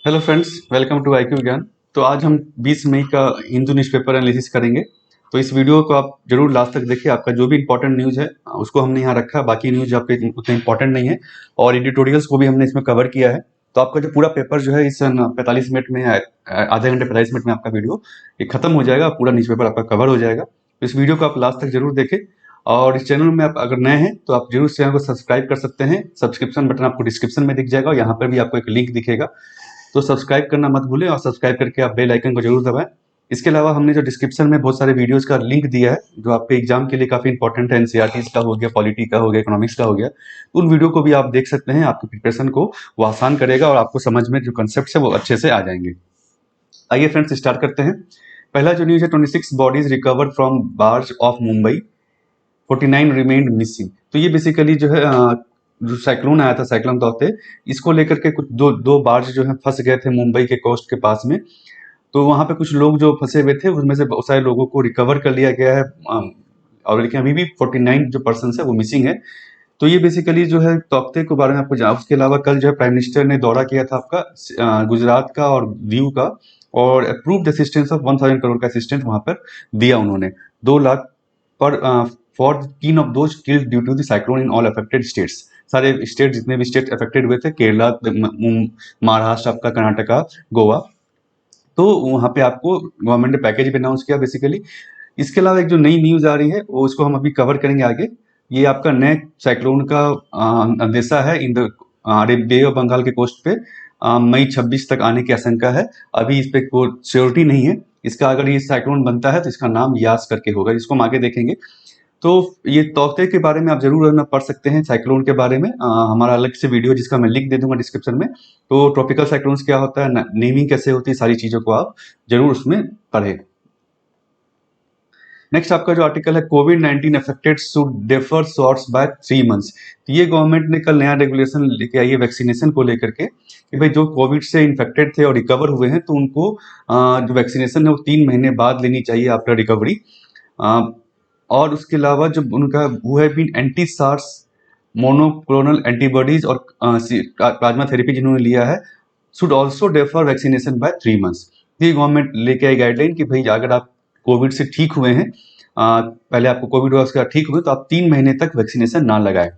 Hello friends, welcome to IQ ज्ञान। तो आज हम 20 मई का हिंदू न्यूज़पेपर एनालिसिस करेंगे। तो इस वीडियो को आप जरूर लास्ट तक देखिए। आपका जो भी इंपॉर्टेंट न्यूज़ है उसको हमने यहाँ रखा है, बाकी न्यूज़ आपके उतने इंपॉर्टेंट नहीं है। और एडिटोरियल्स को भी हमने इसमें कवर किया है। तो आपका जो पूरा पेपर जो है इस 45 मिनट में आधे घंटे 45 मिनट में आपका वीडियो ये खत्म हो जाएगा, पूरा न्यूज़पेपर आपका कवर हो जाएगा। तो इस वीडियो को आप लास्ट तक जरूर देखें। और इस चैनल में आप अगर नए हैं तो आप जरूर इस चैनल को सब्सक्राइब कर सकते हैं। सब्सक्रिप्शन बटन आपको डिस्क्रिप्शन में दिख जाएगा और यहाँ पर भी आपको एक लिंक दिखेगा। तो सब्सक्राइब करना मत भूलें और सब्सक्राइब करके आप बेल आइकन को जरूर दबाएं। इसके अलावा हमने जो डिस्क्रिप्शन में बहुत सारे वीडियोस का लिंक दिया है जो आपके एग्जाम के लिए काफ़ी इंपॉर्टेंट है, एनसीईआरटीज का हो गया, पॉलिटी का हो गया, इकोनॉमिक्स का हो गया, तो उन वीडियो को भी आप देख सकते हैं। आपकी प्रिपरेशन को वो आसान करेगा और आपको समझ में जो कंसेप्ट है वो अच्छे से आ जाएंगे। आइए फ्रेंड्स, स्टार्ट करते हैं। पहला जो न्यूज़ है, 26 bodies recovered from barge of Mumbai, 49 remained missing. तो ये बेसिकली जो है जो साइक्लोन आया था, साइक्लोन तौते, इसको लेकर के कुछ दो दो बार्ज जो है फंस गए थे मुंबई के कोस्ट के पास में। तो वहां पे कुछ लोग जो फंसे हुए थे उनमें से बहुत सारे लोगों को रिकवर कर लिया गया है। और लेकिन अभी भी 49 जो पर्सन है वो मिसिंग है। तो ये बेसिकली जो है तौकते के बारे में आपको जाना। उसके अलावा कल जो है प्राइम मिनिस्टर ने दौरा किया था आपका गुजरात का और दीव का, और अप्रूव्ड असिस्टेंस ऑफ 1000 करोड़ का असिस्टेंस वहां पर दिया उन्होंने। 2 लाख पर for 3 of those killed due to the cyclone in all affected states. सारे स्टेट, जितने भी स्टेट अफेक्टेड हुए थे, केरला, महाराष्ट्र, आपका कर्नाटका, गोवा, तो वहां पे आपको गवर्नमेंट ने पैकेज भी अनाउंस किया बेसिकली। इसके अलावा एक जो नई न्यूज आ रही है वो उसको हम अभी कवर करेंगे आगे। ये आपका नए साइक्लोन का अंदेशा है in the Bay of Bengal के कोस्ट पे। मई 26 तक आने की आशंका है। अभी इस पे कोई श्योरिटी नहीं है। इसका अगर ये साइक्लोन बनता है तो इसका नाम यास करके होगा, जिसको हम आगे देखेंगे। तो ये तौते के बारे में आप जरूर ना पढ़ सकते हैं, साइक्लोन के बारे में हमारा अलग से वीडियो जिसका मैं लिंक दे दूंगा डिस्क्रिप्शन में। तो ट्रॉपिकल साइक्लोन्स क्या होता है, नेमिंग कैसे होती है, सारी चीजों को आप जरूर उसमें पढ़ें। नेक्स्ट आपका जो आर्टिकल है, कोविड-19 affected should defer shots by 3 months. तो ये गवर्नमेंट ने कल नया रेगुलेशन लेके आई है वैक्सीनेशन को लेकर के कि भाई जो कोविड से इन्फेक्टेड थे और रिकवर हुए हैं तो उनको जो वैक्सीनेशन है वो 3 महीने बाद लेनी चाहिए आफ्टर रिकवरी। और उसके अलावा जो उनका who have been anti SARS monoclonal antibodies और प्लाज्मा थेरेपी जिन्होंने लिया है should also defer vaccination by 3 months. ये गवर्नमेंट लेके आई गाइडलाइन कि भाई अगर आप कोविड से ठीक हुए हैं, पहले आपको कोविड हुआ उसके बाद ठीक हुए, तो आप 3 महीने तक वैक्सीनेशन ना लगाएं।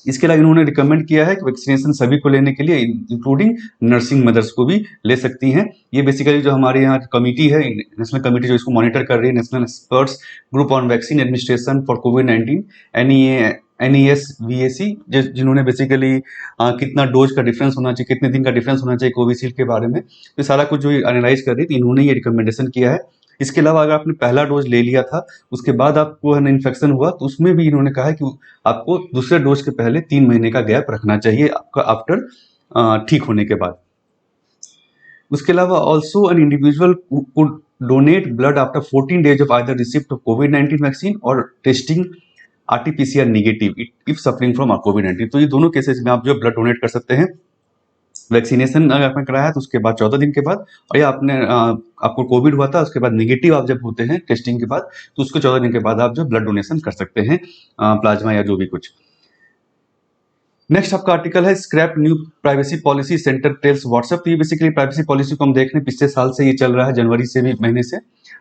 इसके अलावा इन्होंने रिकमेंड किया है कि वैक्सीनेशन सभी को लेने के लिए, इंक्लूडिंग नर्सिंग मदर्स को भी ले सकती हैं। ये बेसिकली जो हमारे यहाँ कमिटी है, नेशनल कमिटी जो इसको मॉनिटर कर रही है, national experts group on vaccine administration for covid, NESVAC, जिन्होंने बेसिकली कितना डोज का डिफरेंस होना चाहिए, कितने दिन का डिफरेंस होना चाहिए कोविशील्ड के बारे में, तो सारा कुछ जो एनालाइज कर रही थी, इन्होंने ये रिकमेंडेशन किया है। इसके अलावा अगर आपने पहला डोज ले लिया था उसके बाद आपको है ना इन्फेक्शन हुआ, तो उसमें भी इन्होंने कहा है कि आपको दूसरे डोज के पहले 3 महीने का गैप रखना चाहिए आपका आफ्टर ठीक होने के बाद। उसके अलावा also an individual could donate blood after 14 days of either receipt of कोविड-19 वैक्सीन और testing RT-PCR negative if suffering from कोविड-19। तो ये दोनों केसेस में आप जो ब्लड डोनेट कर सकते हैं। वैक्सीनेशन अगर आपने कराया है तो उसके बाद 14 दिन के बाद, और या आपको कोविड हुआ था उसके बाद निगेटिव आप जब होते हैं टेस्टिंग के बाद, तो उसको 14 दिन के बाद आप जो ब्लड डोनेशन कर सकते हैं, प्लाज्मा या जो भी कुछ। नेक्स्ट आपका आर्टिकल है, scrap new privacy policy centre tells WhatsApp. तो ये बेसिकली प्राइवेसी पॉलिसी को हम देख रहे हैं, पिछले साल से ये चल रहा है, जनवरी से भी, महीने से।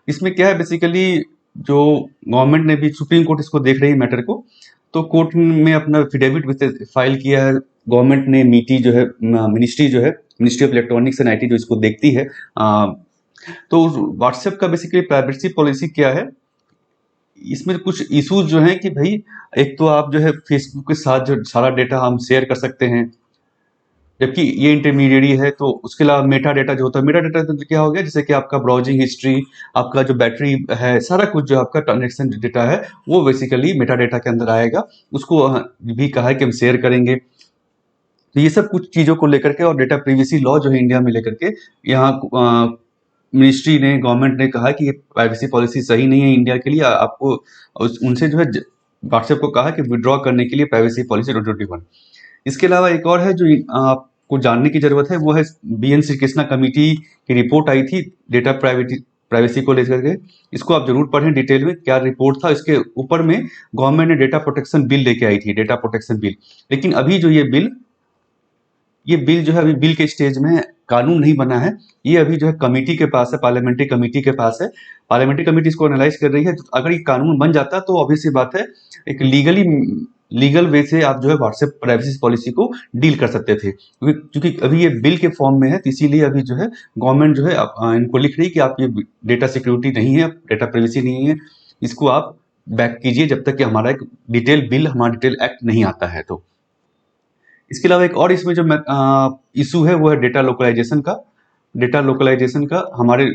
इसमें क्या है बेसिकली, जो गवर्नमेंट ने भी, सुप्रीम कोर्ट इसको देख रही है मैटर को, तो कोर्ट में अपना एफिडेविट फाइल किया है। गवर्नमेंट ने मिनिस्ट्री जो है, ministry of electronics and IT जो इसको देखती है, तो व्हाट्सएप का बेसिकली प्राइवेसी पॉलिसी क्या है, इसमें कुछ इश्यूज जो हैं कि भाई एक तो आप जो है फेसबुक के साथ जो सारा डेटा हम शेयर कर सकते हैं, जबकि ये इंटरमीडिएरी है। तो उसके अलावा मेटा डेटा जो होता है, मेटा डेटा तो क्या हो गया, जैसे कि आपका ब्राउजिंग हिस्ट्री, आपका जो बैटरी है, सारा कुछ जो आपका ट्रांजेक्शन डेटा है वो बेसिकली मेटा डेटा के अंदर आएगा। उसको भी कहा है कि हम शेयर करेंगे। तो ये सब कुछ चीज़ों को लेकर के और डेटा प्रिवेसी लॉ जो है इंडिया में लेकर के, यहाँ मिनिस्ट्री ने, गवर्नमेंट ने कहा कि ये प्राइवेसी पॉलिसी सही नहीं है इंडिया के लिए। आपको उनसे जो है व्हाट्सएप को कहा कि विड्रॉ करने के लिए प्राइवेसी पॉलिसी 2021। इसके अलावा एक और है जो आपको जानने की जरूरत है, वो है BN श्रीकृष्णा कमेटी की रिपोर्ट आई थी डेटा प्राइवेसी को लेकर के। इसको आप जरूर पढ़ें डिटेल में, क्या रिपोर्ट था। इसके ऊपर में गवर्नमेंट ने डेटा प्रोटेक्शन बिल लेके आई थी, डेटा प्रोटेक्शन बिल। लेकिन अभी जो ये बिल ये बिल जो है अभी बिल के स्टेज में है, कानून नहीं बना है। ये अभी जो है कमेटी के पास है, पार्लियामेंट्री कमेटी के पास है। पार्लियामेंट्री कमेटी इसको एनालाइज कर रही है। तो अगर ये कानून बन जाता तो ऑब्वियस सी बात है, एक लीगल वे से आप जो है व्हाट्सएप प्राइवेसी पॉलिसी को डील कर सकते थे, क्योंकि अभी ये बिल के फॉर्म में है। तो इसीलिए अभी जो है गवर्नमेंट जो है इनको लिख रही है कि आप ये डेटा सिक्योरिटी नहीं है, डेटा प्राइवेसी नहीं है, इसको आप बैक कीजिए जब तक कि हमारा एक डिटेल बिल, हमारा डिटेल एक्ट नहीं आता है। तो इसके अलावा एक और इसमें जो इशू है वो है डेटा लोकलाइजेशन का। डेटा लोकलाइजेशन का हमारे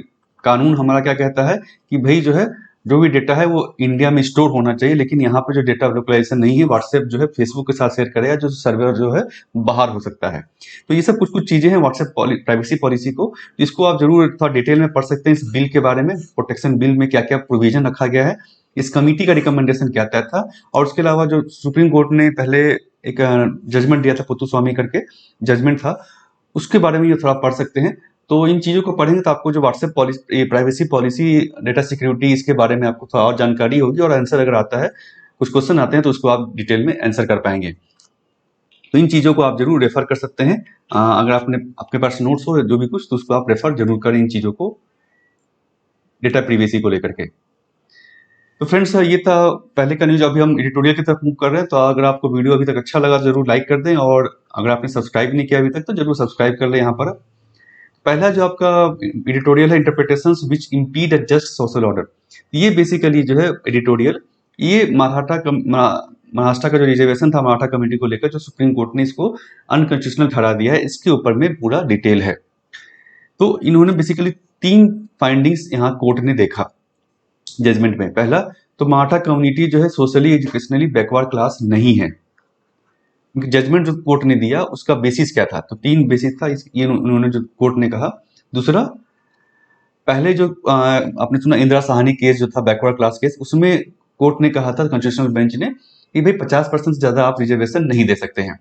कानून हमारा क्या कहता है कि भाई जो है जो भी डेटा है वो इंडिया में स्टोर होना चाहिए, लेकिन यहाँ पे जो डेटा लोकलाइजेशन नहीं है, व्हाट्सएप जो है फेसबुक के साथ शेयर करेगा, जो सर्वर जो है बाहर हो सकता है। तो ये सब कुछ कुछ चीजें हैं व्हाट्सएप प्राइवेसी पॉलिसी को, जिसको आप जरूर थोड़ा डिटेल में पढ़ सकते हैं इस बिल के बारे में, प्रोटेक्शन बिल में क्या क्या प्रोविजन रखा गया है, इस कमिटी का रिकमेंडेशन क्या क्या था, और उसके अलावा जो सुप्रीम कोर्ट ने पहले एक जजमेंट दिया था, पुत्तु स्वामी करके जजमेंट था, उसके बारे में ये थोड़ा पढ़ सकते हैं। तो इन चीजों को पढ़ेंगे तो आपको जो WhatsApp policy, privacy policy, data security, इसके बारे में आपको थोड़ा और जानकारी होगी, और आंसर अगर आता है, कुछ क्वेश्चन आते हैं तो उसको आप डिटेल में आंसर कर पाएंगे। तो इन चीजों को आप जरूर रेफर कर सकते हैं। अगर आपके पास नोट्स हो जो भी कुछ, तो उसको आप रेफर जरूर करें इन चीजों को, डेटा प्राइवेसी को लेकर के। तो फ्रेंड्स, ये था पहले का न्यूज। अभी हम एडिटोरियल की तरफ मूव कर रहे हैं। तो अगर आपको वीडियो अभी तक अच्छा लगा जरूर लाइक कर दें, और अगर आपने सब्सक्राइब नहीं किया अभी तक तो जरूर सब्सक्राइब कर लें यहाँ पर। पहला जो आपका एडिटोरियल है, interpretations which impede a just social order. ये बेसिकली जो है एडिटोरियल, ये महाराष्ट्र का जो रिजर्वेशन था मराठा कमेटी को लेकर, जो सुप्रीम कोर्ट ने इसको अनकंस्टिट्यूशनल ठहरा दिया है, इसके ऊपर में पूरा डिटेल है। तो इन्होंने बेसिकली 3 फाइंडिंग्स यहाँ कोर्ट ने देखा जजमेंट में। पहला तो मराठा कम्युनिटी जो है सोशली एजुकेशनली बैकवर्ड क्लास नहीं है। जजमेंट जो कोर्ट ने दिया उसका बेसिस क्या था, तो 3 बेसिस था ये उन्होंने जो कोर्ट ने कहा। दूसरा, पहले जो आपने सुना इंदिरा साहनी केस जो था, बैकवर्ड क्लास केस, उसमें कोर्ट ने कहा था, कॉन्स्टिट्यूशनल बेंच ने, कि भाई 50% से ज्यादा आप रिजर्वेशन नहीं दे सकते हैं।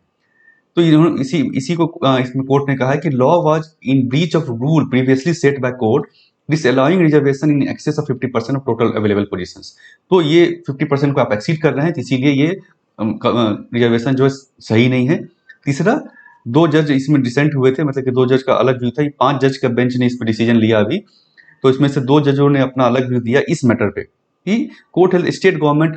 तो इन्होंने इसी को इसमें कोर्ट ने कहा है कि law was in breach of rule previously set by court disallowing reservation in excess of 50% of total available positions. तो ये 50% को आप एक्सीड कर रहे हैं, तो इसीलिए ये रिजर्वेशन जो है सही नहीं है। तीसरा, 2 जज इसमें डिसेंट हुए थे, मतलब कि 2 जज का अलग व्यू था। 5 जज का बेंच ने इस पर डिसीजन लिया अभी, तो इसमें से 2 जजों ने अपना अलग व्यू दिया इस मैटर पे कि court held state government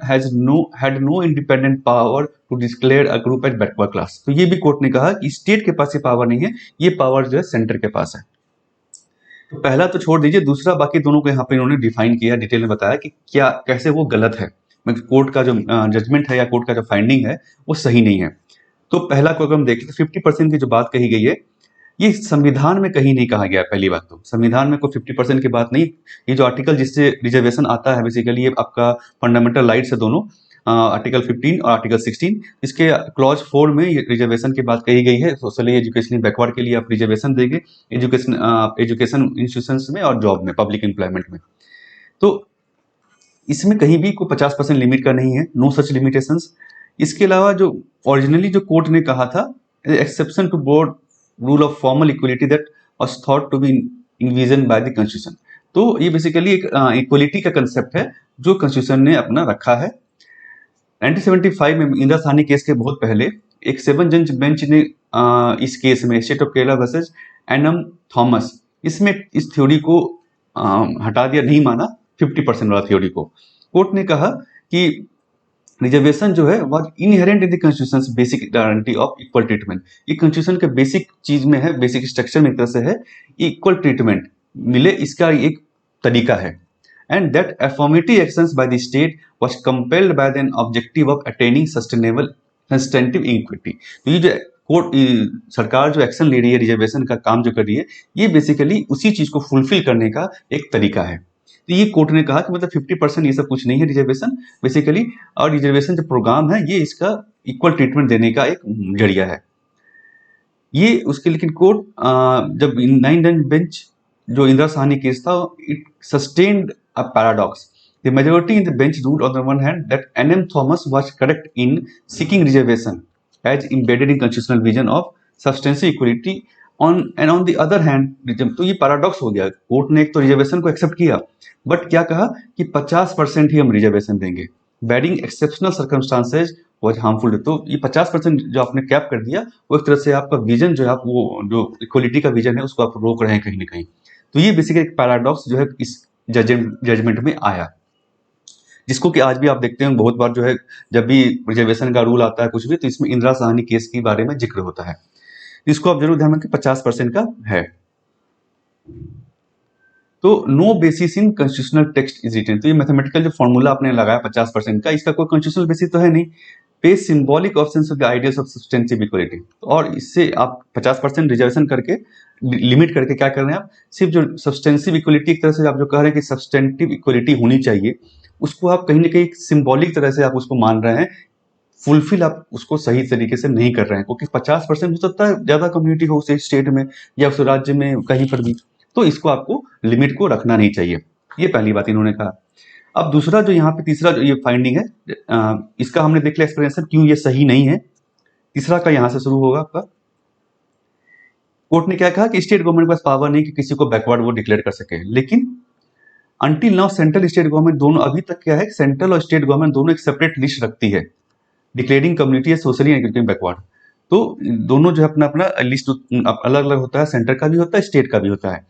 had no independent power to declare a group as backward class. तो ये भी कोर्ट ने कहा कि स्टेट के पास ये पावर नहीं है, ये पावर जो है सेंटर के पास है। तो पहला तो छोड़ दीजिए, दूसरा बाकी दोनों को यहाँ पे इन्होंने डिफाइन किया, डिटेल में बताया कि क्या कैसे वो गलत है, कोर्ट का जो जजमेंट है या कोर्ट का जो फाइंडिंग है वो सही नहीं है। तो पहला को अगर हम देखें तो 50% की जो बात कही गई है, ये संविधान में कहीं नहीं कहा गया है। पहली बात तो संविधान में कोई 50% की बात नहीं। ये जो आर्टिकल जिससे रिजर्वेशन आता है, बेसिकली ये आपका फंडामेंटल राइट्स है दोनों, आर्टिकल 15 और आर्टिकल 16। इसके क्लॉज 4 में ये रिजर्वेशन की बात कही गई है। सोशली एजुकेशनली बैकवर्ड के लिए आप रिजर्वेशन देंगे एजुकेशन इंस्टीट्यूशंस में और जॉब में, पब्लिक एम्प्लॉयमेंट में। तो इसमें कहीं भी कोई 50% लिमिट का नहीं है, नो सच लिमिटेशंस। इसके अलावा जो ओरिजिनली जो कोर्ट ने कहा था, exception to broad rule of formal equality that was thought to be envision by the constitution. तो ये बेसिकली एक इक्वलिटी का कंसेप्ट है जो कॉन्स्टिट्यूशन ने अपना रखा है। 1975 में इंदिरा साहनी केस के बहुत पहले एक 7 जज बेंच ने इस केस में state of Kerala versus N M Thomas, इसमें इस थ्योरी को हटा दिया, नहीं माना 50% वाला थ्योरी को। कोर्ट ने कहा कि रिजर्वेशन जो है was inherent in the constitutions basic guarantee of equal treatment. ये कॉन्स्टिट्यूशन के बेसिक चीज में है, बेसिक स्ट्रक्चर में एक तरह से है, इक्वल ट्रीटमेंट मिले, इसका एक तरीका है। And that affirmative actions by the state was compelled by an objective of attaining sustainable substantive equity. तो ये जो कोर्ट सरकार जो एक्शन ले रही है, रिजर्वेशन का काम जो कर रही है, ये बेसिकली उसी चीज को फुलफिल करने का एक तरीका है। तो ये कोर्ट ने कहा कि मतलब 50% ये सब कुछ नहीं है रिजर्वेशन बेसिकली, और रिजर्वेशन जो प्रोग्राम है ये इसका इक्वल ट्रीटमेंट देने का एक जरिया है ये उसके। लेकिन कोर्ट जब 9 जज बेंच जो इंदिरा साहनी केस था, it sustained a paradox. The majority in the bench ruled on the one hand that N.M. Thomas was correct in seeking reservation as embedded in constitutional vision of substantial equality and on the other hand, तो ये paradox हो गया। Court ने एक तो reservation को accept किया, but क्या कहा कि 50% ही हम रिजर्वेशन देंगे, bearing exceptional circumstances was harmful. तो ये 50% जो आपने कैप कर दिया वो एक तरह से आपका विजन जो है, आप वो जो इक्वलिटी का विजन है उसको आप रोक रहे हैं कहीं ना कहीं। तो ये बेसिकली एक पैराडॉक्स जो है इस जजमेंट में आया, जिसको कि आज भी आप देखते हैं बहुत बार जो है जब भी रिजर्वेशन का रूल आता है कुछ भी, तो इसमें इंदिरा साहनी केस के बारे में जिक्र होता है। इसको आप जरूर ध्यान रखें, 50% का है। तो no basis in constitutional text is written. तो ये मैथमेटिकल जो फॉर्मूला आपने लगाया 50% का, इसका कोई कॉन्स्टिट्यूशनल बेसिस तो है नहीं। पे symbolic options of the ideas of substantive equality. और इससे आप 50% रिजर्वेशन करके लिमिट करके क्या कर रहे हैं, आप सिर्फ जो सब्सटेंसिव इक्वलिटी एक तरह से आप जो कह रहे हैं कि सब्सटेंटिव इक्वलिटी होनी चाहिए, उसको आप कहीं ना कहीं सिंबॉलिक तरह से आप उसको मान रहे हैं, फुलफिल आप उसको सही तरीके से नहीं कर रहे हैं। क्योंकि 50% हो सकता है ज्यादा कम्युनिटी हो उस स्टेट में या उस राज्य में कहीं पर भी, तो इसको आपको लिमिट को रखना नहीं चाहिए। ये पहली बात इन्होंने कहा। अब दूसरा जो यहाँ पे तीसरा जो ये फाइंडिंग है, इसका हमने देख लिया एक्सप्लेनेशन क्यों ये सही नहीं है। तीसरा का यहाँ से शुरू होगा आपका। कोर्ट ने क्या कहा कि स्टेट गवर्नमेंट के पास पावर नहीं कि किसी को बैकवर्ड वो डिक्लेयर कर सके, लेकिन until now central state government दोनों, अभी तक क्या है, सेंट्रल और स्टेट गवर्नमेंट दोनों एक सेपरेट लिस्ट रखती है डिक्लेयरिंग कम्युनिटी है सोशली एंड इकोनॉमिकली बैकवर्ड। तो दोनों जो है अपना अपना लिस्ट अलग अलग होता है, सेंटर का भी होता है, स्टेट का भी होता है।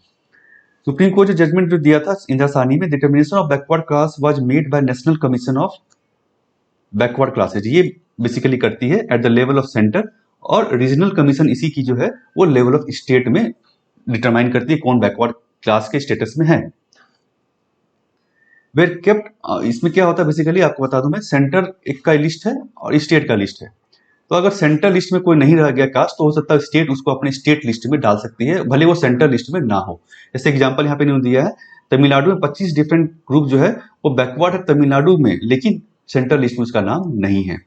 सुप्रीम कोर्ट जो जजमेंट जो दिया था इंदिरा साहनी में, determination of backward class was made by national commission of backward classes, ये बेसिकली करती है at the level of centre, और रीजनल कमीशन इसी की जो है वो लेवल ऑफ स्टेट में डिटरमाइन करती है कौन बैकवर्ड क्लास के स्टेटस में है। वेर केप्ट, इसमें क्या होता है बेसिकली आपको बता दूं मैं, सेंटर एक का लिस्ट है और स्टेट का लिस्ट है। तो अगर सेंट्रल लिस्ट में कोई नहीं रह गया कास्ट, तो हो सकता है स्टेट उसको अपने स्टेट लिस्ट में डाल सकती है, भले वो सेंट्रल लिस्ट में ना हो। जैसे एग्जांपल यहाँ पे इन्होंने दिया है, तमिलनाडु में 25 डिफरेंट ग्रुप जो है वो बैकवर्ड है तमिलनाडु में, लेकिन सेंट्रल लिस्ट में उसका नाम नहीं है।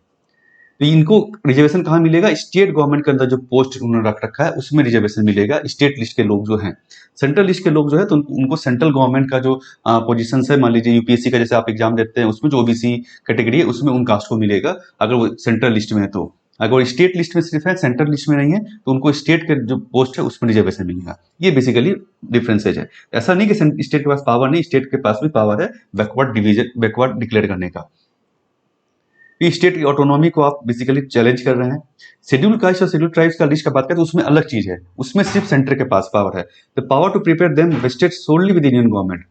तो इनको रिजर्वेशन कहाँ मिलेगा, स्टेट गवर्नमेंट के अंदर जो पोस्ट उन्होंने रख रखा है उसमें रिजर्वेशन मिलेगा। स्टेट लिस्ट के लोग जो हैं, सेंट्रल लिस्ट के लोग जो है तो उनको सेंट्रल गवर्नमेंट का जो पोजीशन है, मान लीजिए यूपीएससी का जैसे आप एग्जाम देते हैं उसमें जो ओबीसी कैटेगरी है उसमें उन कास्ट को मिलेगा अगर वो सेंट्रल लिस्ट में है। तो अगर स्टेट लिस्ट में सिर्फ है, सेंट्रल लिस्ट में नहीं है, तो उनको स्टेट के जो पोस्ट है उसमें रिजर्वेशन मिलेगा। ये बेसिकली डिफरेंसेज है। ऐसा नहीं कि स्टेट के पास पावर नहीं, स्टेट के पास भी पावर है बैकवर्ड डिवीजन, बैकवर्ड डिक्लेयर करने का। स्टेट की ऑटोनॉमी को आप बेसिकली चैलेंज कर रहे हैं। शेड्यूल कास्ट और शेड्यूल ट्राइब्स का लिस्ट का बात करें तो उसमें अलग चीज है, उसमें सिर्फ सेंटर के पास पावर है। The power to prepare them vested solely with Indian government.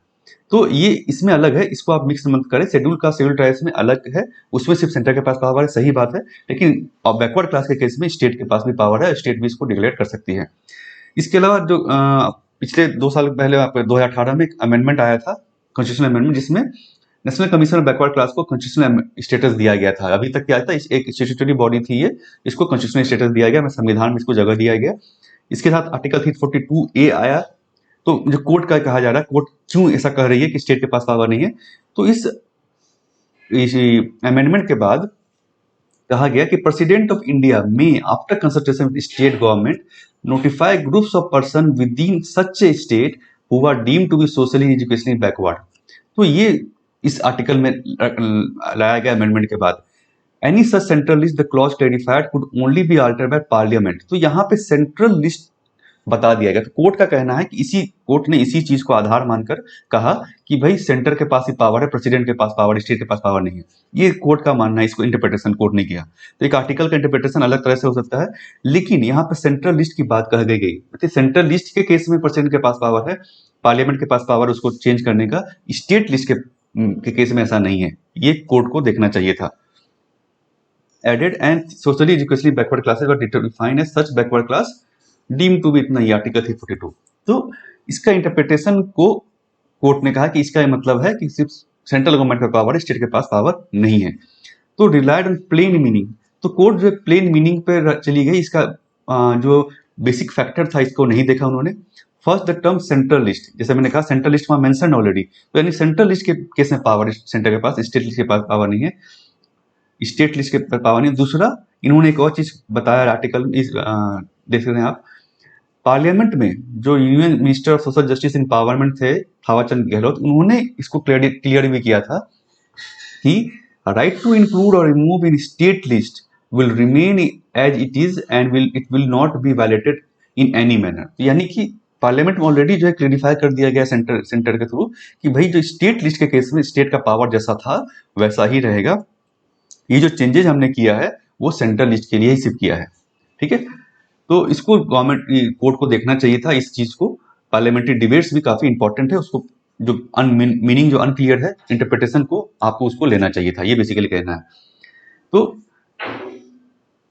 तो ये इसमें अलग है, इसको आप मिक्स मत करें। शेड्यूल कास्ट शेड्यूल ट्राइब्स में अलग है, उसमें सिर्फ सेंटर के पास पावर है, सही बात है। लेकिन बैकवर्ड क्लास के केस में स्टेट के पास भी पावर है, स्टेट भी इसको डिक्लेयर कर सकती है। इसके अलावा जो पिछले 2 साल पहले 2018 में एक अमेंडमेंट आया था, कॉन्स्टिट्यूशनल अमेंडमेंट, जिसमें national commission of backward class को कॉन्स्टिट्यूशनल स्टेटस दिया गया था। अभी तक क्या था, एक स्टैट्यूटरी बॉडी थी ये, इसको कॉन्स्टिट्यूशनल स्टेटस दिया गया, संविधान में इसको जगह दिया गया। इसके साथ आर्टिकल 342A आया। तो जो कोर्ट का कहा जा रहा है, कोर्ट क्यों ऐसा कह रही है कि स्टेट के पास पावर नहीं है, तो इस अमेंडमेंट के बाद कहा गया कि प्रेसिडेंट ऑफ इंडिया में after consultation with state government notify groups of person within such a state who are deemed to be socially educationally backward. तो ये इस आर्टिकल में लाया गया अमेंडमेंट के बाद। Any such central list the clause clarified could only be altered by parliament. तो यहाँ पे सेंट्रल लिस्ट बता दिया गया। तो कोर्ट का कहना है कि कोर्ट ने इसी चीज को आधार मानकर कहा कि भाई सेंटर के पास ही पावर है, प्रेसिडेंट के पास पावर, स्टेट के पास पावर नहीं है। ये कोर्ट का मानना है, इसको इंटरप्रिटेशन कोर्ट ने किया। तो एक आर्टिकल का इंटरप्रिटेशन अलग तरह से हो सकता है, लेकिन यहाँ पे सेंट्रल लिस्ट की बात कह गई। तो सेंट्रल लिस्ट के केस में प्रेसिडेंट के पास पावर है, पार्लियामेंट के पास पावर उसको चेंज करने का। स्टेट लिस्ट के केस में ऐसा नहीं है, ये कोर्ट को देखना चाहिए था। Added and socially educationally backward classes were defined as such backward class deem to be, इतना ही आर्टिकल 342। तो इसका इंटरप्रिटेशन को कोर्ट ने कहा कि इसका मतलब है कि सिर्फ सेंट्रल गवर्नमेंट का पावर है, स्टेट के पास पावर नहीं है। तो रिलायड ऑन प्लेन मीनिंग, तो कोर्ट जो प्लेन मीनिंग पर चली गई। इसका जो बेसिक फैक्टर था इसको नहीं देखा उन्होंने। First the term central list, जैसे मैंने कहा सेंट्रल लिस्ट वहां मेंशन ऑलरेडी, तो यानी सेंट्रल लिस्ट के केस में पावर सेंटर के पास, स्टेट लिस्ट के पास पावर नहीं है, स्टेट लिस्ट के पावर नहीं। दूसरा इन्होंने एक और चीज बताया आर्टिकल, देख सकते हैं आप, पार्लियामेंट में जो union minister of social justice empowerment थे थावरचंद गहलोत, उन्होंने इसको क्लियर भी किया था कि राइट टू इंक्लूड और remove in state list will remain as it is and it will not be violated in any manner. यानी कि पार्लियामेंट में ऑलरेडी जो है क्लेरिफाई कर दिया गया सेंटर के थ्रू कि भाई जो स्टेट लिस्ट के केस में स्टेट का पावर जैसा था वैसा ही रहेगा। ये जो चेंजेस हमने किया है वो सेंट्रल लिस्ट के लिए ही सिर्फ किया है, ठीक है। तो इसको गवर्नमेंट कोर्ट को देखना चाहिए था इस चीज को। पार्लियामेंट्री डिबेट्स भी काफी इंपॉर्टेंट है, उसको जो मीनिंग जो अनक्लियर है इंटरप्रिटेशन को आपको उसको लेना चाहिए था, ये बेसिकली कहना है। तो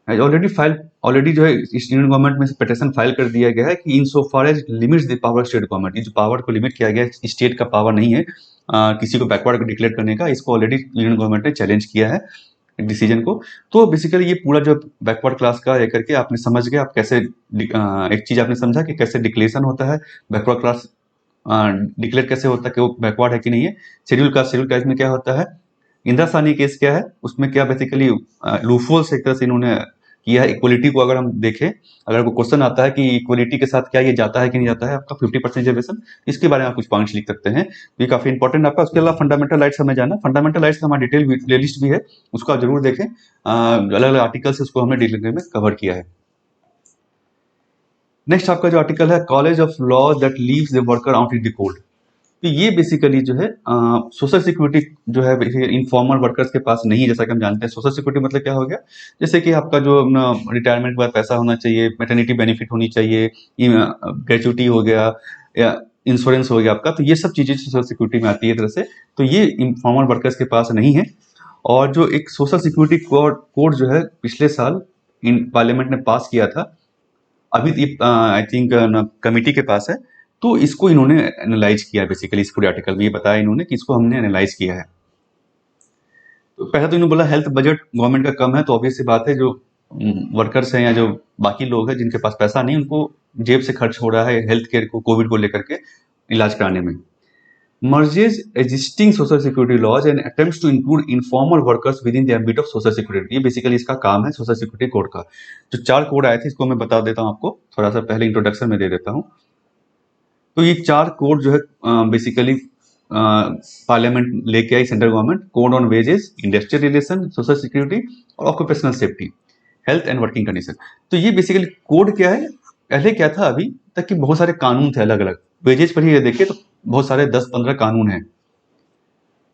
ऑलरेडी जो है इंडियन गवर्नमेंट में से पिटीशन फाइल कर दिया गया है कि in so far as limits the power state government, ये जो पावर को लिमिट किया गया है, स्टेट का पावर नहीं है किसी को बैकवर्ड डिक्लेयर करने का, इसको ऑलरेडी इंडियन गवर्नमेंट ने चैलेंज किया है डिसीजन को। तो बेसिकली ये पूरा जो बैकवर्ड क्लास का लेकर के आपने समझ गया, आप कैसे एक चीज आपने समझा कि कैसे डिक्लेरेशन होता है, बैकवर्ड क्लास डिक्लेयर कैसे होता है कि वो बैकवर्ड है कि नहीं है। शेड्यूल कास्ट में क्या होता है, इंदिरा साहनी केस क्या है, उसमें क्या बेसिकली लूफोल्स एक तरह से इन्होंने किया है। इक्वलिटी को अगर हम देखें, अगर कोई क्वेश्चन आता है कि इक्वलिटी के साथ क्या ये जाता है कि नहीं जाता है आपका 50% रिजर्वेशन, इसके बारे में आप कुछ पॉइंट्स लिख सकते हैं, ये काफी इंपॉर्टेंट आपका। उसके अलावा फंडामेंटल राइट्स हमें जाना, फंडामेंटल राइट्स का हमारा डिटेल प्ले लिस्ट भी है, उसको आप जरूर देखें, अलग अलग आर्टिकल्स उसको हमने डिटेल में कवर किया है। नेक्स्ट आपका जो आर्टिकल है, college of law that leaves the worker out in the code. तो ये बेसिकली जो है सोशल सिक्योरिटी जो है इनफॉर्मल वर्कर्स के पास नहीं है। जैसा कि हम जानते हैं सोशल सिक्योरिटी मतलब क्या हो गया, जैसे कि आपका जो रिटायरमेंट के बाद पैसा होना चाहिए, मैटरनिटी बेनिफिट होनी चाहिए, ग्रेचुटी हो गया या इंश्योरेंस हो गया आपका, तो ये सब चीजें सोशल सिक्योरिटी में आती है तरह से। तो ये इनफॉर्मल वर्कर्स के पास नहीं है। और जो एक सोशल सिक्योरिटी कोड जो है पिछले साल इन पार्लियामेंट ने पास किया था, अभी आई थिंक कमिटी के पास है, तो इसको इन्होंने एनालाइज किया है बेसिकली, इस पूरे आर्टिकल में ये बताया इन्होंने कि इसको हमने एनालाइज किया है। तो पहले तो इन्होंने बोला हेल्थ बजट गवर्नमेंट का कम है, तो ऑब्वियस सी बात है जो वर्कर्स हैं या जो बाकी लोग हैं जिनके पास पैसा नहीं, उनको जेब से खर्च हो रहा है हेल्थ केयर को, कोविड को लेकर के इलाज कराने में। Merges existing social security laws and attempts to include informal workers within the ambit of social security, ये बेसिकली इसका काम है सोशल सिक्योरिटी कोड का। जो 4 कोड आए थे इसको मैं बता देता हूँ आपको, थोड़ा सा पहले इंट्रोडक्शन में दे देता हूँ। तो ये 4 कोड जो है बेसिकली पार्लियामेंट लेके आई, central government, code on wages, industrial relation, social security और occupational safety, health and working condition. तो ये बेसिकली कोड क्या है, पहले क्या था अभी तक कि बहुत सारे कानून थे अलग अलग, वेजेस पर ही देखिए तो बहुत सारे 10-15 कानून हैं,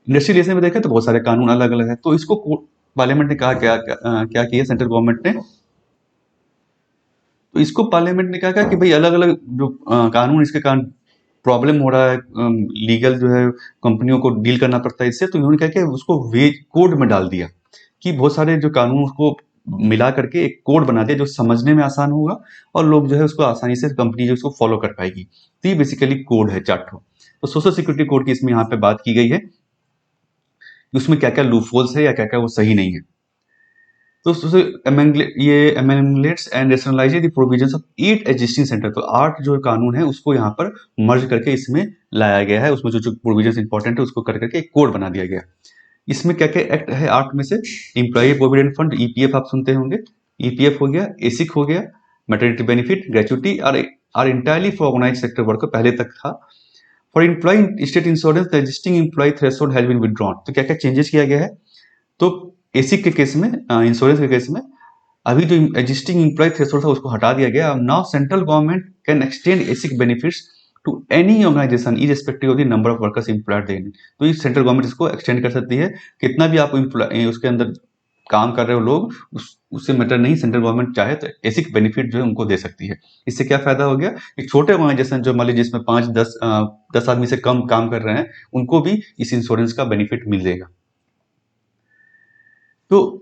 इंडस्ट्रियल रिलेशन में देखें तो बहुत सारे कानून अलग अलग है। तो इसको पार्लियामेंट ने कहा क्या किया सेंट्रल गवर्नमेंट ने, तो इसको पार्लियामेंट ने कहा कि भाई अलग अलग जो कानून, इसके कारण प्रॉब्लम हो रहा है, लीगल जो है कंपनियों को डील करना पड़ता है इससे, तो इन्होंने क्या किया उसको वेज कोड में डाल दिया कि बहुत सारे जो कानून उसको मिला करके एक कोड बना दिया जो समझने में आसान होगा और लोग जो है उसको आसानी से कंपनी जो उसको फॉलो कर पाएगी। तो ये बेसिकली कोड है 4 ठो। तो सोशल सिक्योरिटी कोड की इसमें यहाँ पे बात की गई है कि उसमें क्या क्या लूपहोल्स है या क्या क्या वो सही नहीं है। तो ये amendments and rationalise the provisions of 8 existing centre, तो 8 जो कानून है उसको यहाँ पर मर्ज करके इसमें लाया गया है, उसमें जो जो प्रोविजंस इंपॉर्टेंट है उसको कर करके एक कोड बना दिया गया। इसमें क्या क्या एक्ट है 8 में से, एम्प्लॉय प्रोविडेंट फंड ईपीएफ आप सुनते होंगे, ईपीएफ हो गया, एसिक हो गया, maternity benefit, gratuity are entirely for organised sector worker, पहले तक था। For employee state insurance the existing employee threshold has been withdrawn, तो क्या क्या चेंजेस किया गया है। तो एसिक के केस में, इंश्योरेंस के केस में अभी जो एग्जिस्टिंग एम्प्लॉय थ्रेशोल्ड था उसको हटा दिया गया। Now central government can extend ESIC benefits to any organisation irrespective of the number of workers employed then, तो ये सेंट्रल गवर्नमेंट इसको एक्सटेंड कर सकती है, कितना भी आप उसके अंदर काम कर रहे हो लोग, उससे मैटर नहीं, सेंट्रल गवर्नमेंट चाहे तो एसिक बेनिफिट जो है उनको दे सकती है। इससे क्या फायदा हो गया, एक छोटे ऑर्गेनाइजेशन जो मान लीजिए जिसमें 5-10 आदमी से कम काम कर रहे हैं उनको भी इस इंश्योरेंस का बेनिफिट मिलेगा। तो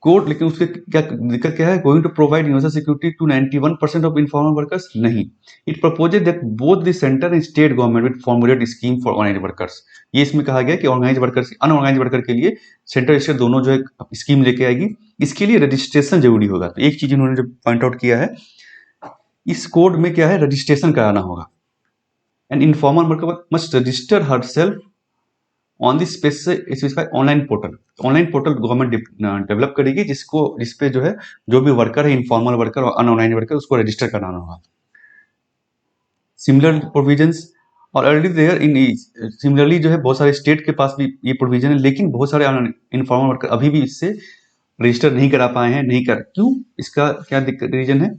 कोड, लेकिन उसके क्या दिक्कत क्या है, going to provide universal security to 91% of informal workers, नहीं। It proposed that both the centre and state government will formulate scheme for organised workers, ये इसमें कहा गया कि ऑर्गेनाइज्ड वर्कर्स, अनऑर्गेनाइज्ड वर्कर के लिए सेंटर स्टेट दोनों जो है स्कीम लेके आएगी, इसके लिए रजिस्ट्रेशन जरूरी होगा। तो एक चीज इन्होंने जो पॉइंट आउट किया है, इस कोड में क्या है, रजिस्ट्रेशन कराना होगा, and informal worker must register herself on the specified online portal, online portal government develop करेगी जिसपे जो है जो भी वर्कर है, इनफॉर्मल वर्कर और अनऑर्गेनाइज्ड वर्कर, उसको रजिस्टर कराना होगा। सिमिलर प्रोविजंस और ऑलरेडी देयर इन, सिमिलरली जो है बहुत सारे स्टेट के पास भी ये प्रोविजन है, लेकिन बहुत सारे इनफॉर्मल वर्कर अभी भी इससे रजिस्टर नहीं करा पाए हैं, नहीं कर, क्यों, इसका क्या दिक्कत रीजन है,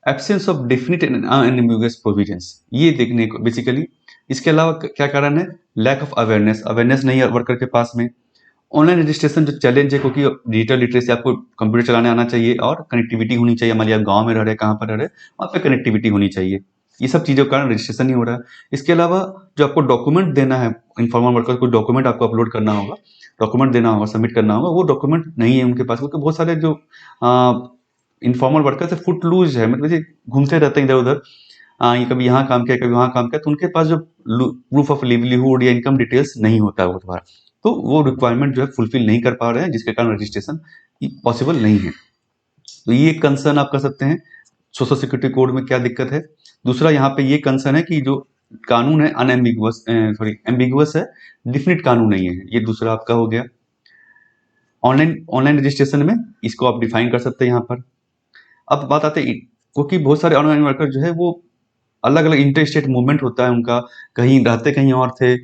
absence of definite and unambiguous provisions, ये देखने को बेसिकली। इसके अलावा क्या कारण है? लैक ऑफ अवेयरनेस, अवेयरनेस नहीं है वर्कर के पास में। ऑनलाइन रजिस्ट्रेशन जो चैलेंज है, क्योंकि डिजिटल लिटरेसी, आपको कंप्यूटर चलाने आना चाहिए और कनेक्टिविटी होनी चाहिए। मान लिया आप गाँव में रह रहे हैं, कहाँ पर रह रहे हैं, वहाँ पे कनेक्टिविटी होनी चाहिए। ये सब चीज़ों के कारण रजिस्ट्रेशन नहीं हो रहा है। इसके अलावा जो आपको डॉक्यूमेंट देना है इन्फॉर्मल वर्कर को, डॉक्यूमेंट आपको अपलोड करना होगा, डॉक्यूमेंट देना होगा, सबमिट करना होगा, वो डॉक्यूमेंट नहीं है उनके पास, क्योंकि बहुत सारे जो इन्फॉर्मल वर्कर से फुट लूज है, मतलब ये घूमते रहते हैं इधर उधर। ये कभी यहाँ काम किया, कभी वहाँ काम किया, तो उनके पास जो प्रूफ ऑफ लिवलीहुड या इनकम डिटेल्स नहीं होता है वो बार, तो वो रिक्वायरमेंट जो है फुलफिल नहीं कर पा रहे हैं, जिसके कारण रजिस्ट्रेशन पॉसिबल नहीं है। तो ये कंसर्न आप कर सकते हैं सोशल सिक्योरिटी कोड में क्या दिक्कत है। दूसरा यहाँ पे ये कंसर्न है कि जो कानून है अनएम्बिगुअस, सॉरी एम्बिगुअस है, डिफिनिट कानून नहीं है। ये दूसरा आपका हो गया। ऑनलाइन ऑनलाइन रजिस्ट्रेशन में इसको आप डिफाइन कर सकते हैं यहाँ पर। अब बात आते हैं, क्योंकि बहुत सारे ऑनलाइन वर्कर जो है वो अलग अलग इंटर स्टेट मूवमेंट होता है उनका, कहीं रहते कहीं और थे,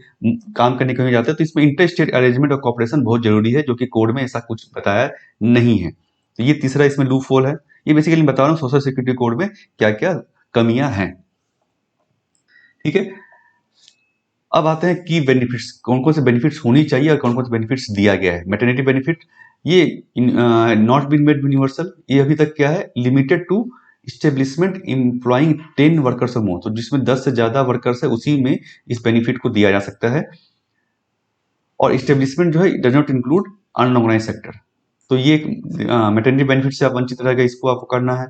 काम करने कहीं जाते हैं, तो इसमें इंटर स्टेट अरेंजमेंट और कॉपरेशन बहुत जरूरी है, जो कि कोड में ऐसा कुछ बताया नहीं है। तो ये तीसरा इसमें लूप होल है। ये बेसिकली बता रहा हूँ सोशल सिक्योरिटी कोड में क्या क्या कमियां हैं। ठीक है, अब आते हैं की बेनिफिट्स, कौन कौन से बेनिफिट्स होनी चाहिए और कौन कौन से बेनिफिट्स दिया गया है। मैटरनिटी बेनिफिट, ये नॉट बीन मेड यूनिवर्सल, ये अभी तक क्या है, limited to establishment employing 10 workers और मोर, तो जिसमें 10 से ज्यादा वर्कर्स है उसी में इस बेनिफिट को दिया जा सकता है। और इस्टेब्लिशमेंट जो है does not include unorganised sector, तो ये मैटरनिटी बेनिफिट से आप वंचित रहेगा, इसको आपको करना है।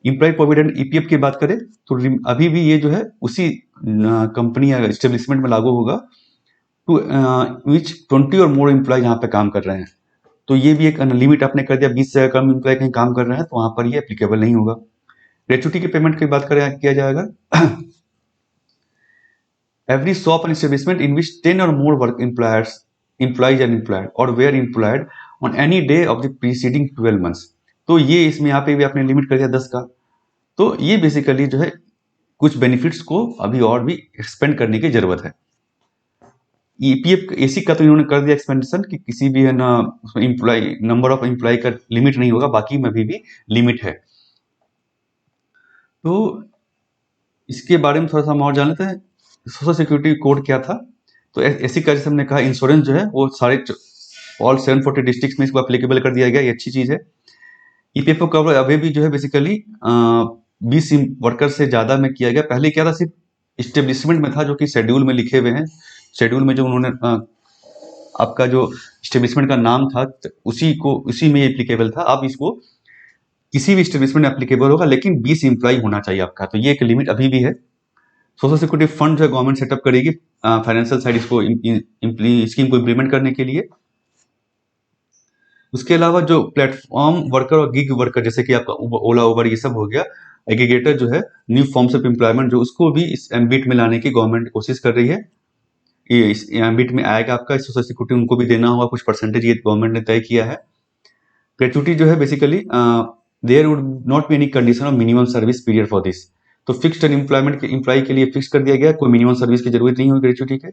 इम्प्लॉय प्रोविडेंट ईपीएफ की बात करें तो अभी भी ये जो है उसी कंपनी या इस्टेब्लिशमेंट में लागू होगा टू विच 20 और मोर एम्प्लॉय यहाँ पे काम कर रहे हैं। तो ये भी एक लिमिट आपने कर दिया, 20 से कम एम्प्लॉय कहीं काम कर रहे हैं तो वहां पर ये एप्लीकेबल नहीं होगा। ग्रेचुटी की पेमेंट की बात करें किया जाएगा, every shop and establishment in which 10 or more work employees are employed or were employed on any day of the preceding 12 months, तो ये इसमें यहाँ पे भी आपने लिमिट कर दिया 10 का। तो ये बेसिकली जो है कुछ बेनिफिट्स को अभी और भी एक्सपेंड करने की जरूरत है। ईपीएफ एसी का तो इन्होंने कर दिया एक्सपेंशन कि किसी भी है ना उसमें एम्प्लॉय नंबर ऑफ एम्प्लॉय का लिमिट नहीं होगा, बाकी में भी लिमिट है। तो इसके बारे में थोड़ा सा हम और जान लेते हैं, सोशल सिक्योरिटी कोड क्या था। तो एसी का जैसे हमने कहा इंश्योरेंस जो है वो सारे ऑल 740 डिस्ट्रिक्ट्स में इसको एप्लीकेबल कर दिया गया, ये अच्छी चीज है। ईपीएफओ कवर अभी भी जो है बेसिकली 20 वर्कर से ज्यादा में किया गया। पहले क्या था, सिर्फ इस्टेब्लिशमेंट में था, जो कि शेड्यूल में लिखे हुए हैं। शेड्यूल में जो उन्होंने आपका जो इस्टेब्लिशमेंट का नाम था उसी में एप्लीकेबल था। अब इसको किसी भी इस्टेब्लिशमेंट में एप्लीकेबल होगा, लेकिन 20 एम्प्लॉय होना चाहिए आपका, तो ये एक लिमिट अभी भी है। सोशल सिक्योरिटी फंड जो है गवर्नमेंट सेटअप करेगी फाइनेंशियल साइड इसको स्कीम को इम्प्लीमेंट करने के लिए। उसके अलावा जो प्लेटफॉर्म वर्कर और गिग वर्कर जैसे कि आपका ओला उबर ये सब हो गया, एग्रीगेटर जो है न्यू फॉर्म्स ऑफ एम्प्लॉयमेंट जो उसको भी इस एम्बिट में लाने की गवर्नमेंट कोशिश कर रही है। ये इस एम्बिट में आएगा आपका सोशल सिक्योरिटी, उनको भी देना होगा कुछ परसेंटेज, ये गवर्नमेंट ने तय किया है। ग्रेचुटी जो है basically there would not be any condition of minimum service period for this, तो फिक्स्ड एम्प्लॉयमेंट के एम्प्लॉय के लिए फिक्स कर दिया गया, कोई मिनिमम सर्विस की जरूरत नहीं होगी ग्रेचुटी के।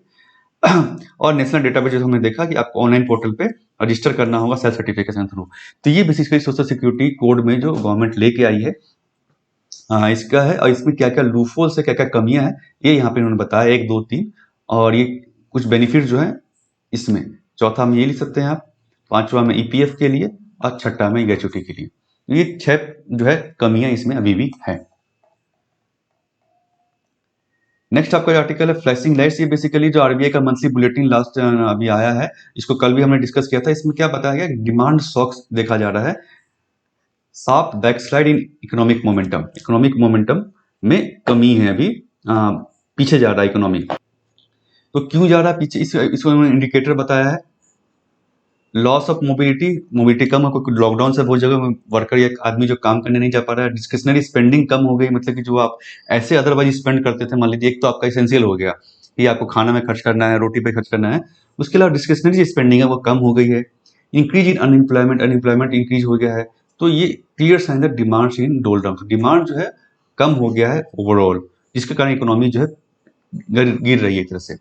और नेशनल डेटाबेस हमने देखा कि आपको ऑनलाइन पोर्टल पे रजिस्टर करना होगा सेल्फ सर्टिफिकेशन थ्रू। तो ये बेसिकली सोशल सिक्योरिटी कोड में जो गवर्नमेंट लेके आई है इसका है, और इसमें क्या क्या लूफहोल्स है, क्या क्या कमियां हैं, ये यहाँ पे उन्होंने बताया 1 2 3, और ये कुछ बेनिफिट जो है इसमें। चौथा में ये लिख सकते हैं आप, पांचवा में ईपीएफ के लिए, और छठा में ग्रेचुटी के लिए। ये 6 जो है कमियां इसमें अभी भी है। नेक्स्ट आपका आर्टिकल है फ्लैशिंग लाइट्स। ये बेसिकली जो आरबीआई का मंथली बुलेटिन लास्ट अभी आया है, इसको कल भी हमने डिस्कस किया था। इसमें क्या बताया गया, डिमांड शॉक्स देखा जा रहा है, sharp backslide in economic momentum में कमी है अभी, पीछे जा रहा है इकोनॉमी। तो क्यों जा रहा है पीछे, इसको उन्होंने इंडिकेटर बताया है। लॉस ऑफ मोबिलिटी कम है, क्योंकि लॉकडाउन से बहुत जगह वर्कर या आदमी जो काम करने नहीं जा पा रहा है। डिस्क्रिशनरी स्पेंडिंग कम हो गई, मतलब कि जो आप ऐसे अदरवाइज स्पेंड करते थे, मान लीजिए एक तो आपका इसेंशियल हो गया कि आपको खाना में खर्च करना है, रोटी पे खर्च करना है, उसके अलावा डिस्क्रिशनरी स्पेंडिंग है वो कम हो गई है। इंक्रीज इन अनएम्प्लॉयमेंट इंक्रीज हो गया है, तो ये clear sign that demand in dole down, demand जो है कम हो गया है ओवरऑल, जिसके कारण इकोनॉमी जो है गिर रही है एक तरह से।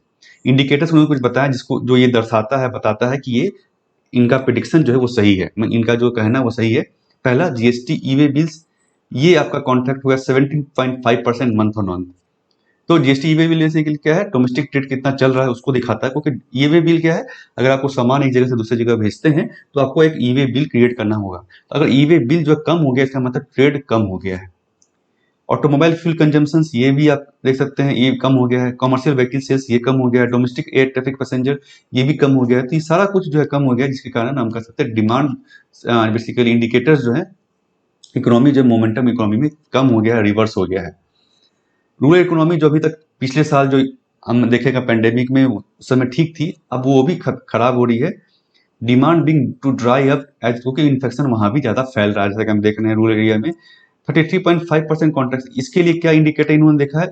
इंडिकेटर्स उन्होंने कुछ बताया जिसको जो ये दर्शाता है, बताता है कि ये इनका प्रिडिक्शन जो है वो सही है, इनका जो कहना है वो सही है। पहला, जीएसटी ई वे बिल्स ये आपका कॉन्ट्रैक्ट हुआ 17.5% मंथ ऑन मंथ। तो जीएसटी ई वे बिल बेसिकली क्या है, डोमेस्टिक ट्रेड कितना चल रहा है उसको दिखाता है, क्योंकि ई वे बिल क्या है, अगर आपको सामान एक जगह से दूसरी जगह भेजते हैं तो आपको एक ई वे बिल क्रिएट करना होगा। तो अगर ई वे बिल जो कम हो गया, इसका मतलब ट्रेड कम हो गया है। ऑटोमोबाइल फ्यूल कंजम्पशन ये भी आप देख सकते हैं, ये कम हो गया है। कमर्शियल व्हीकल सेल्स ये कम हो गया है। डोमेस्टिक एयर ट्रैफिक पैसेंजर ये भी कम हो गया है। तो ये सारा कुछ जो है कम हो गया है, जिसके कारण हम कह सकते हैं डिमांड बेसिकली इंडिकेटर्स जो है इकोनॉमी, जो मोमेंटम इकोनॉमी में कम हो गया है, रिवर्स हो गया है। रूरल इकोनॉमी जो अभी तक पिछले साल जो हम देखेगा पेंडेमिक में उस समय ठीक थी, अब वो भी खराब हो रही है। Demand being to dry up as, क्योंकि इन्फेक्शन वहां भी ज्यादा फैल रहा है, जैसा कि हम देख रहे हैं रूरल एरिया में 33.5% कॉन्ट्रैक्ट। इसके लिए क्या इंडिकेटर इन्होंने देखा है,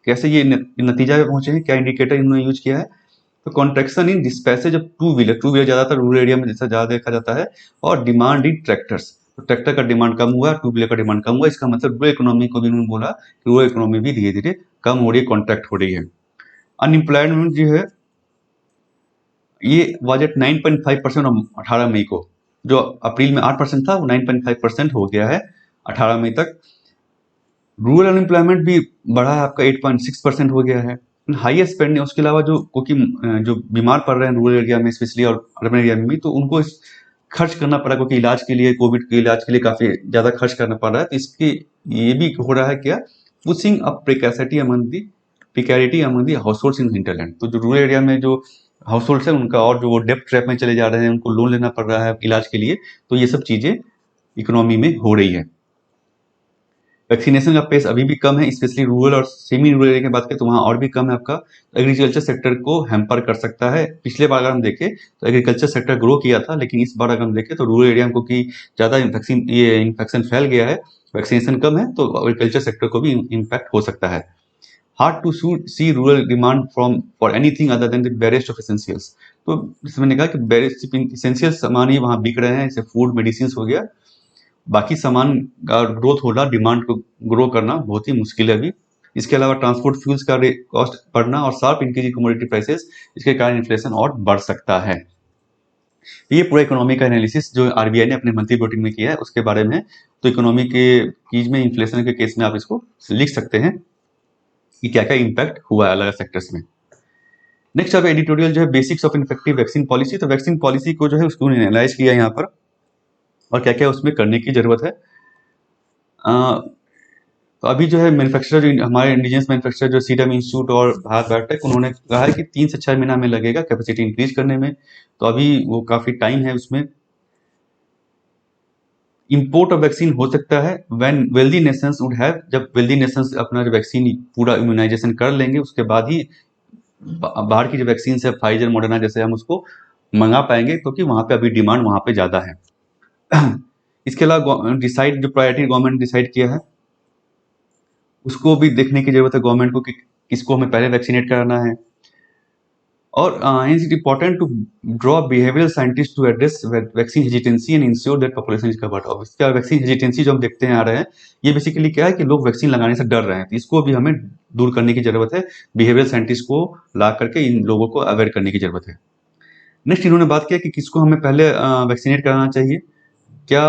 कैसे ये नतीजा पे पहुंचे हैं, क्या इंडिकेटर इन्होंने यूज किया है। तो contraction in dispatches of two wheeler ज्यादातर रूरल एरिया में जैसा ज्यादा देखा जाता है, और डिमांड इन ट्रैक्टर्स, तो ट्रैक्टर का डिमांड कम हुआ, टू व्हीलर का डिमांड कम हुआ। इसका मतलब रूरल इकोनॉमी को भी उन्होंने बोला कि रूरल इकोनॉमी भी धीरे धीरे कम हो रही है, कॉन्ट्रैक्ट हो रही है। अनएम्प्लॉयमेंट जो है ये वाज एट 9.5% 18 मई को, जो अप्रैल में 8% था वो 9.5% हो गया है 18 मई तक। रूरल अनएम्प्लॉयमेंट भी बढ़ा है, आपका 8.6% हो गया है। हाईएस्ट स्पेंड, उसके अलावा जो क्योंकि जो बीमार पड़ रहे हैं रूरल एरिया में स्पेशली और अर्बन एरिया में भी, तो उनको खर्च करना पड़ा, क्योंकि इलाज के लिए, कोविड के इलाज के लिए काफी ज्यादा खर्च करना पड़ रहा है। तो इसके ये भी हो रहा है क्या, pushing up precarity among the households in hinterland. तो जो रूरल एरिया में जो हाउस होल्ड्स है उनका, और जो वो डेप्ट ट्रैप में चले जा रहे हैं, उनको लोन लेना पड़ रहा है इलाज के लिए, तो ये सब चीजें इकोनॉमी में हो रही है। वैक्सीनेशन का पेस अभी भी कम है, स्पेशली रूरल और सेमी रूरल एरिया की बात करें तो वहाँ और भी कम है आपका। एग्रीकल्चर सेक्टर को हैम्पर कर सकता है। पिछले बार अगर हम देखें तो एग्रीकल्चर सेक्टर ग्रो किया था, लेकिन इस बार अगर हम देखें तो रूरल एरिया को कि ज़्यादा इन्फेक्शन फैल गया है, वैक्सीनेशन कम है, तो एग्रीकल्चर सेक्टर को भी इम्पैक्ट हो सकता है। Hard to see rural demand from for anything other than the barest of essentials. तो जिसमें मैंने कहा कि बेरेस्ट एसेंशियल सामान ही वहाँ बिक रहे हैं, जैसे फूड मेडिसिन हो गया, बाकी सामान का ग्रोथ होना, डिमांड को ग्रो करना बहुत ही मुश्किल है अभी। इसके अलावा ट्रांसपोर्ट फ्यूल्स का कॉस्ट बढ़ना और sharp increase in commodity prices, इसके कारण इन्फ्लेशन और बढ़ सकता है। ये पूरा इकोनॉमी का एनालिसिस जो आरबीआई ने अपने मंथली बुलेटिन में किया है उसके बारे में। तो इकोनॉमी के चीज में इन्फ्लेशन के केस में आप इसको लिख सकते हैं कि क्या क्या इम्पैक्ट हुआ है अलग अलग सेक्टर्स में। नेक्स्ट अब एडिटोरियल जो है basics of effective vaccine policy. तो वैक्सीन पॉलिसी को जो है उसको एनालाइज किया यहाँ पर, और क्या क्या उसमें करने की जरूरत है। तो अभी जो है मैन्युफैक्चरर, जो हमारे इंडिजियस मैन्युफैक्चरर जो सीरम इंस्टीट्यूट और भारत बायोटेक, उन्होंने कहा है कि 3 से 6 महीना में लगेगा कैपेसिटी इंक्रीज करने में। तो अभी वो काफी टाइम है उसमें। इंपोर्ट ऑफ वैक्सीन हो सकता है when wealthy Nations would have, जब वेल्दी नेशंस अपना जो वैक्सीन पूरा इम्यूनाइजेशन कर लेंगे उसके बाद ही बाहर की जो वैक्सीन है फाइजर मॉडर्ना जैसे हम उसको मंगा पाएंगे, क्योंकि वहां पे अभी डिमांड वहां पे ज्यादा है। इसके अलावा डिसाइड, जो प्रायोरिटी गवर्नमेंट डिसाइड किया है उसको भी देखने की जरूरत है गवर्नमेंट को कि किसको हमें पहले वैक्सीनेट कराना है। और it is important to draw behavioural scientist to address vaccine hesitancy and ensure that population is covered off. इसका वैक्सीन हेजिटेंसी जो हम देखते हैं आ रहे हैं, ये बेसिकली क्या है कि लोग वैक्सीन लगाने से डर रहे हैं, तो इसको भी हमें दूर करने की जरूरत है। बिहेवियरल साइंटिस्ट को ला करके इन लोगों को अवेयर करने की जरूरत है। नेक्स्ट इन्होंने बात किया कि किसको हमें पहले वैक्सीनेट कराना चाहिए, क्या